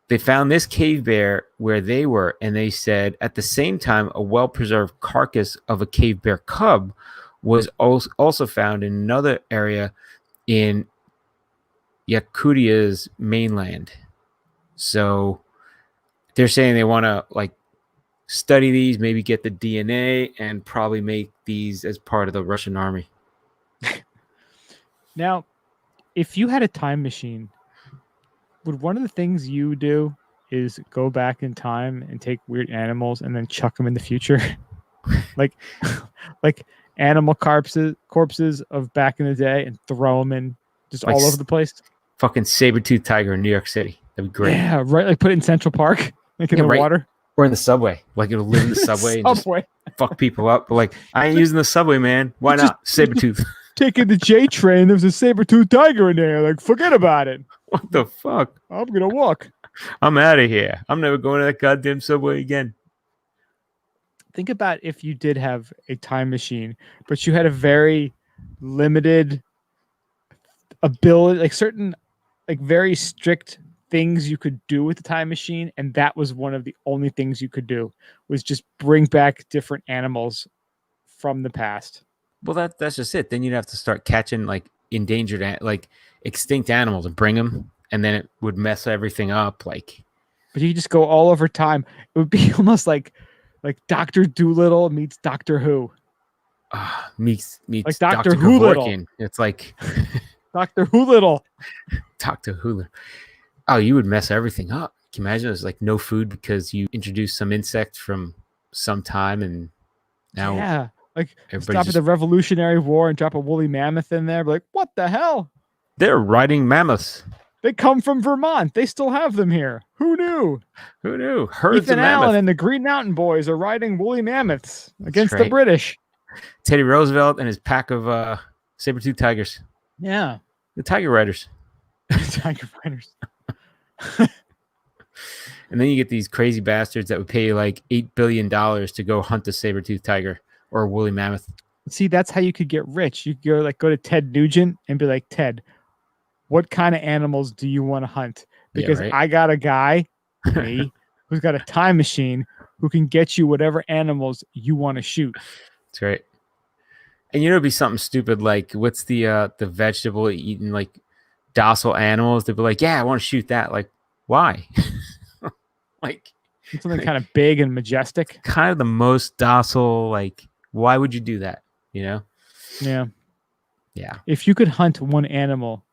B: they found this cave bear where they were, and they said at the same time, a well-preserved carcass of a cave bear cub was also found in another area in Yakutia's mainland. So they're saying they want to like study these, maybe get the DNA, and probably make these as part of the Russian army.
A: Now, if you had a time machine, would one of the things you do is go back in time and take weird animals and then chuck them in the future? like animal corpses of back in the day and throw them in just like all over the place?
B: Fucking saber-toothed tiger in New York City. That'd be great.
A: Yeah, right. Like put it in Central Park, like in the water.
B: Or in the subway. Like it'll live in the subway and just fuck people up. But like, I ain't using the subway, man. Why not? Saber-tooth.
A: Taking the J train, there's a saber-toothed tiger in there. Like, forget about it.
B: What the fuck?
A: I'm gonna walk.
B: I'm out of here. I'm never going to that goddamn subway again.
A: Think about if you did have a time machine, but you had a very limited ability, like certain, like very strict things you could do with the time machine, and that was one of the only things you could do, was just bring back different animals from the past.
B: Well, that's just it. Then you'd have to start catching like endangered, like extinct animals and bring them, and then it would mess everything up. Like,
A: but you just go all over time. It would be almost like Dr. Dolittle meets Doctor Who.
B: Meets
A: like Dr. Who.
B: It's like
A: Dr. Who.
B: Dr. Who. Oh, you would mess everything up. Can you imagine there's like no food because you introduced some insect from some time, and now
A: like stop at the Revolutionary War and drop a woolly mammoth in there. Be like, what the hell?
B: They're riding mammoths.
A: They come from Vermont. They still have them here. Who knew?
B: Who knew? Herds
A: Ethan
B: of mammoths.
A: Allen and the Green Mountain Boys are riding woolly mammoths against the British.
B: Teddy Roosevelt and his pack of saber-toothed tigers.
A: Yeah.
B: The Tiger Riders.
A: Tiger Riders.
B: And then you get these crazy bastards that would pay you like $8 billion to go hunt a saber-toothed tiger or a woolly mammoth.
A: See, that's how you could get rich. You could go to Ted Nugent and be like, Ted, what kind of animals do you want to hunt? Because I got a guy, me, who's got a time machine who can get you whatever animals you want to shoot.
B: That's right. And it'd be something stupid like, what's the vegetable eating like docile animals? They'd be like, yeah, I want to shoot that. Like, why? Like
A: something kind of big and majestic.
B: Kind of the most docile. Like, why would you do that? You know?
A: Yeah.
B: Yeah.
A: If you could hunt one animal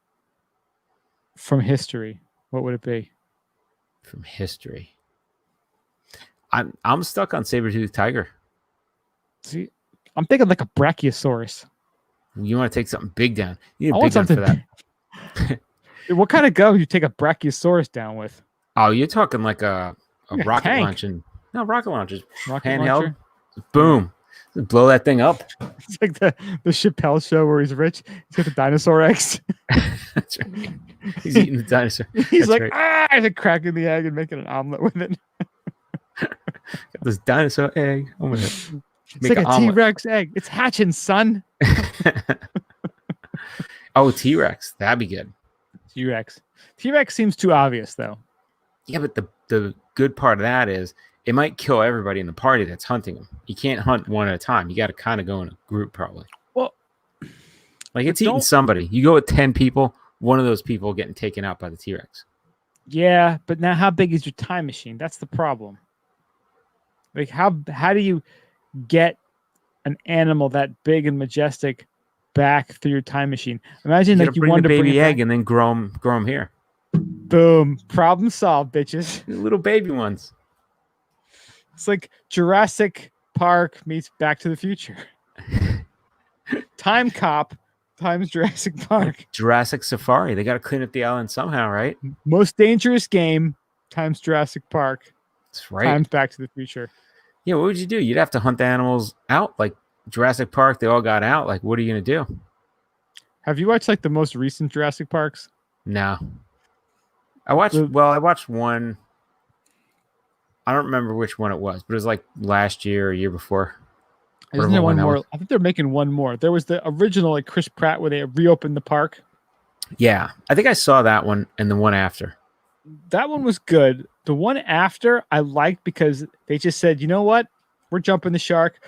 A: from history, what would it be?
B: From history. I'm stuck on saber-toothed tiger.
A: See, I'm thinking like a brachiosaurus.
B: You want to take something big down. You need a big gun for that.
A: What kind of gun would you take a brachiosaurus down with?
B: Oh, you're talking like a rocket
A: tank.
B: launcher. No, rocket launchers.
A: Rocket
B: handheld.
A: Launcher?
B: Boom. Just blow that thing up.
A: It's like the Chappelle show where he's rich. He's got the dinosaur eggs.
B: That's right. He's eating the dinosaur.
A: He's like, he's like cracking the egg and making an omelet with it.
B: Got this dinosaur egg. I'm gonna
A: it's like a T-Rex egg. It's hatching, son.
B: Oh, T-Rex. That'd be good.
A: T-Rex. T-Rex seems too obvious, though.
B: Yeah, but the good part of that is it might kill everybody in the party that's hunting them. You can't hunt one at a time. You got to kind of go in a group, probably.
A: Well,
B: like it's eating somebody. You go with 10 people, one of those people getting taken out by the T-Rex.
A: Yeah, but now how big is your time machine? That's the problem. Like how do you get an animal that big and majestic back through your time machine? Imagine like you
B: bring
A: wanted
B: the
A: to bring
B: baby egg and then grow them here.
A: Boom. Problem solved, bitches.
B: Little baby ones.
A: It's like Jurassic Park meets Back to the Future. Time Cop times Jurassic Park.
B: Like Jurassic Safari. They got to clean up the island somehow, right?
A: Most Dangerous Game times Jurassic Park.
B: That's right.
A: Times Back to the Future.
B: Yeah, what would you do? You'd have to hunt the animals out, like Jurassic Park. They all got out. Like, what are you gonna do?
A: Have you watched like the most recent Jurassic Parks?
B: No, I watched.
A: The,
B: Well, I watched one. I don't remember which one it was, but it was like last year or year before.
A: isn't
B: Whatever
A: there
B: one
A: one
B: that
A: more?
B: was.
A: I think they're making one more. There was the original like Chris Pratt where they reopened the park.
B: Yeah, I think I saw that one and the one after.
A: That one was good. The one after I liked because they just said, you know what? We're jumping the shark.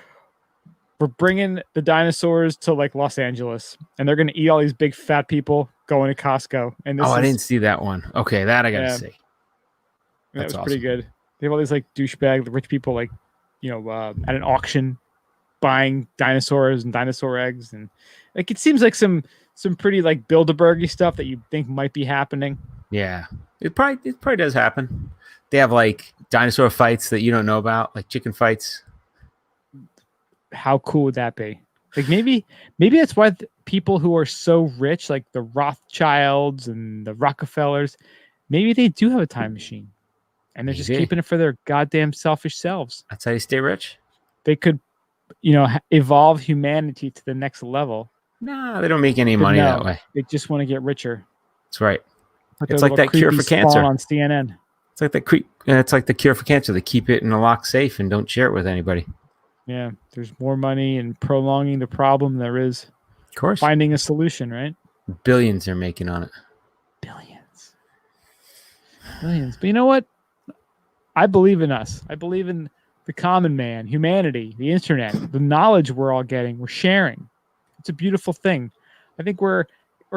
A: We're bringing the dinosaurs to like Los Angeles, and they're going to eat all these big fat people going to Costco. And
B: Oh,
A: this
B: I didn't
A: is,
B: see that one. Okay, that I gotta
A: yeah,
B: see.
A: that
B: That's
A: was pretty
B: awesome.
A: good. They have all these like douchebag rich people, like, at an auction buying dinosaurs and dinosaur eggs. And like, it seems like some pretty like Bilderbergy stuff that you think might be happening.
B: Yeah, it probably does happen. They have like dinosaur fights that you don't know about, like chicken fights.
A: How cool would that be? Like maybe that's why people who are so rich, like the Rothschilds and the Rockefellers, maybe they do have a time machine and they're just
B: Maybe
A: keeping it for their goddamn selfish selves.
B: that's how you stay rich.
A: They could, evolve humanity to the next level,
B: No, they don't make any
A: but
B: money that
A: no,
B: way.
A: they just want to get richer.
B: That's right.
A: Put their
B: It's like
A: little
B: that cure
A: creepy
B: for
A: spawn
B: cancer.
A: on CNN.
B: It's like it's like the cure for cancer. They keep it in a locked safe and don't share it with anybody.
A: Yeah, there's more money in prolonging the problem than there is
B: Of course,
A: finding a solution, right?
B: billions they're making on it.
A: Billions. But you know what? I believe in us. I believe in the common man, humanity, the internet, the knowledge we're all getting, we're sharing. It's a beautiful thing. I think we're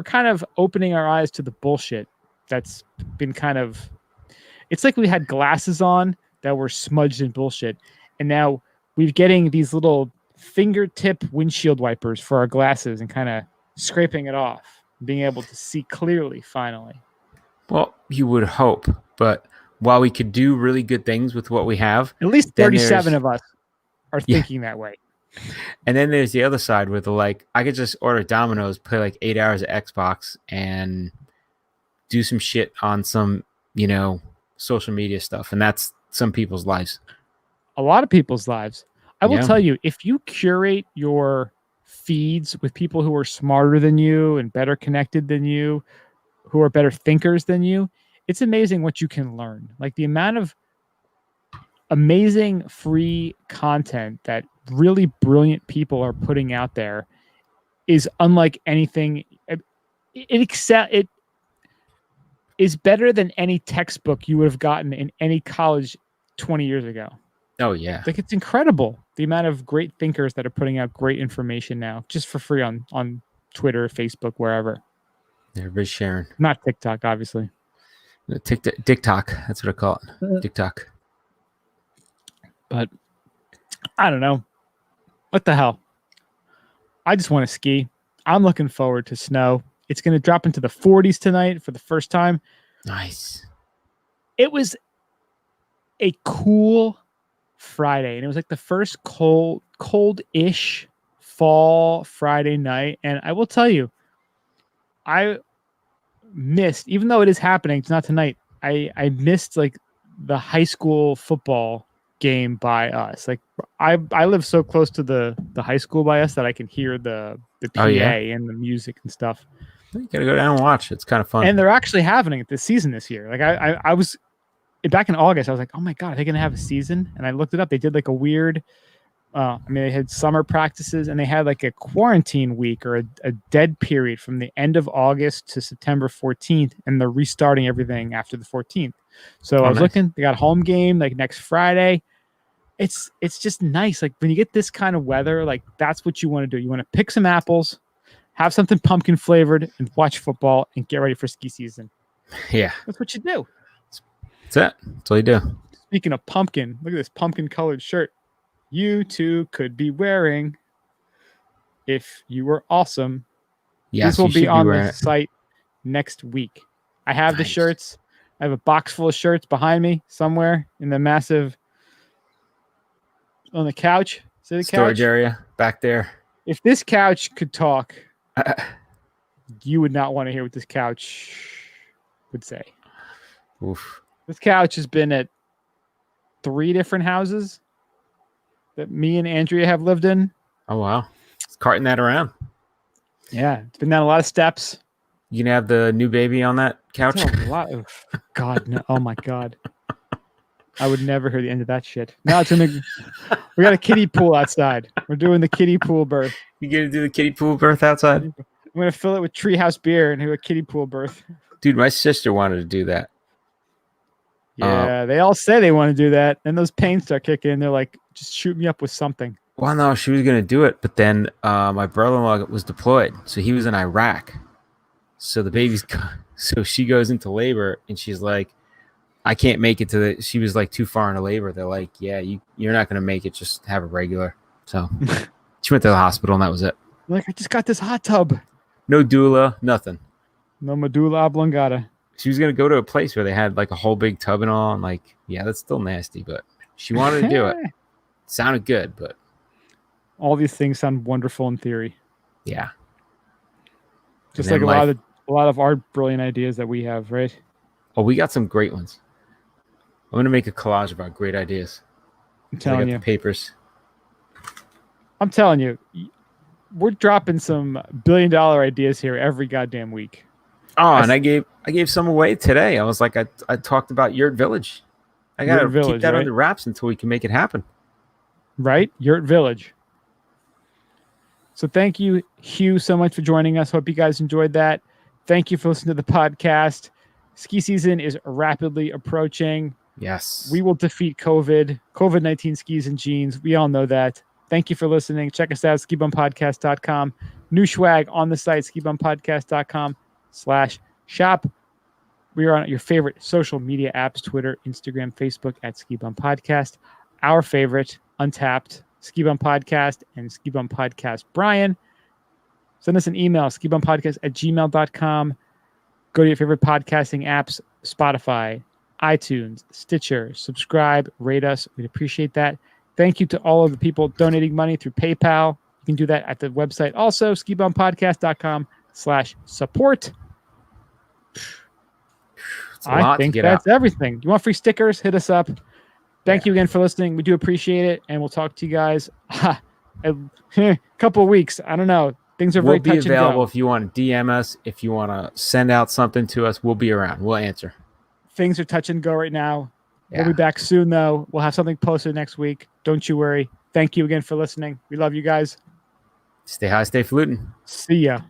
A: kind of opening our eyes to the bullshit that's been kind of, it's like we had glasses on that were smudged in bullshit, and now we're getting these little fingertip windshield wipers for our glasses and kind of scraping it off, being able to see clearly finally.
B: Well, you would hope, but while we could do really good things with what we have,
A: At least
B: then
A: 37 of us are
B: Yeah.
A: thinking that way.
B: And then there's the other side where the like I could just order Domino's, play like 8 hours of Xbox, and do some shit on some social media stuff, and that's some people's lives.
A: A lot of people's lives. I will
B: Yeah.
A: tell you, if you curate your feeds with people who are smarter than you and better connected than you, who are better thinkers than you, it's amazing what you can learn. Like the amount of amazing free content that really brilliant people are putting out there is unlike anything. It is better than any textbook you would have gotten in any college 20 years ago.
B: Oh yeah.
A: Like it's incredible the amount of great thinkers that are putting out great information now just for free on Twitter, Facebook, wherever.
B: Everybody's sharing.
A: Not TikTok, obviously.
B: TikTok. That's what I call it. TikTok.
A: But I don't know. What the hell? I just want to ski. I'm looking forward to snow. It's going to drop into the 40s tonight for the first time.
B: Nice.
A: It was a cool Friday, and it was like the first cold-ish fall Friday night. And I will tell you, I missed, even though it is happening, it's not tonight. I missed like the high school football game by us. Like I live so close to the high school by us that I can hear the PA and the music and stuff.
B: You gotta go down and watch. It's kind of fun.
A: And they're actually having it this season this year. Like I was back in August, I was like, oh my God, are they gonna have a season? And I looked it up. They did like a weird they had summer practices and they had like a quarantine week or a dead period from the end of August to September 14th, and they're restarting everything after the 14th. So I was looking, they got a home game like next Friday. It's just nice. Like when you get this kind of weather, like that's what you want to do. You want to pick some apples, have something pumpkin flavored, and watch football and get ready for ski season.
B: Yeah.
A: That's what you do.
B: That's it. That's all you do.
A: Speaking of pumpkin, look at this pumpkin colored shirt. You too could be wearing if you were awesome.
B: Yes,
A: this will be on the site next week. I have the shirts. I have a box full of shirts behind me somewhere in the massive on the couch. See the
B: storage
A: couch?
B: Area back there.
A: If this couch could talk, you would not want to hear what this couch would say.
B: Oof.
A: This couch has been at 3 different houses. that me and Andrea have lived in.
B: Oh, wow. It's carting that around.
A: Yeah. It's been down a lot of steps.
B: You can have the new baby on that couch.
A: A lot of God. No. Oh my God. I would never hear the end of that shit. No, it's gonna. We got a kiddie pool outside. We're doing the kiddie pool birth.
B: You gonna do the kiddie pool birth outside?
A: I'm gonna fill it with treehouse beer and do a kiddie pool birth.
B: Dude, my sister wanted to do that.
A: Yeah, they all say they want to do that, and those pains start kicking in. They're like, just shoot me up with something.
B: Well, no, she was gonna do it, but then my brother-in-law was deployed, so he was in Iraq. So the baby's, so she goes into labor, and she's like, I can't make it to the. She was like too far into labor. They're like, yeah, you're not gonna make it. Just have a regular. So she went to the hospital, and that was it.
A: Like, I just got this hot tub.
B: No doula, nothing.
A: No medulla oblongata.
B: She was gonna go to a place where they had like a whole big tub and all. And like, yeah, that's still nasty, but she wanted to do it. Sounded good, but
A: all these things sound wonderful in theory.
B: Yeah.
A: Just like a lot of our brilliant ideas that we have, right?
B: Oh, we got some great ones. I'm gonna make a collage about great ideas.
A: I'm telling you.
B: The papers.
A: I'm telling you, we're dropping some $1 billion ideas here every goddamn week.
B: Oh, and I gave some away today. I was like, I talked about Yurt Village. I gotta keep that under wraps until we can make it happen.
A: Right? Yurt Village. So thank you, Hugh, so much for joining us. Hope you guys enjoyed that. Thank you for listening to the podcast. Ski season is rapidly approaching.
B: Yes.
A: We will defeat COVID-19 skis and jeans. We all know that. Thank you for listening. Check us out, skibumpodcast.com. New swag on the site, skibumpodcast.com/shop. We are on your favorite social media apps, Twitter, Instagram, Facebook at Ski Bum Podcast. Our favorite, Untapped, Ski Bum Podcast and Ski Bum Podcast Brian. Send us an email, skibumpodcast@gmail.com. Go to your favorite podcasting apps, Spotify, iTunes, Stitcher. Subscribe, rate us. We'd appreciate that. Thank you to all of the people donating money through PayPal. You can do that at the website also, skibumpodcast.com/support. I think that's everything. You want free stickers? Hit us up. Thank you again for listening. We do appreciate it, and we'll talk to you guys a couple of weeks. I don't know. Things are very touch and go.
B: We'll be available if you want to DM us. If you want to send out something to us, we'll be around. We'll answer. Things are touch and go right now. Yeah. We'll be back soon, though. We'll have something posted next week. Don't you worry. Thank you again for listening. We love you guys. Stay high, stay fluting. See ya.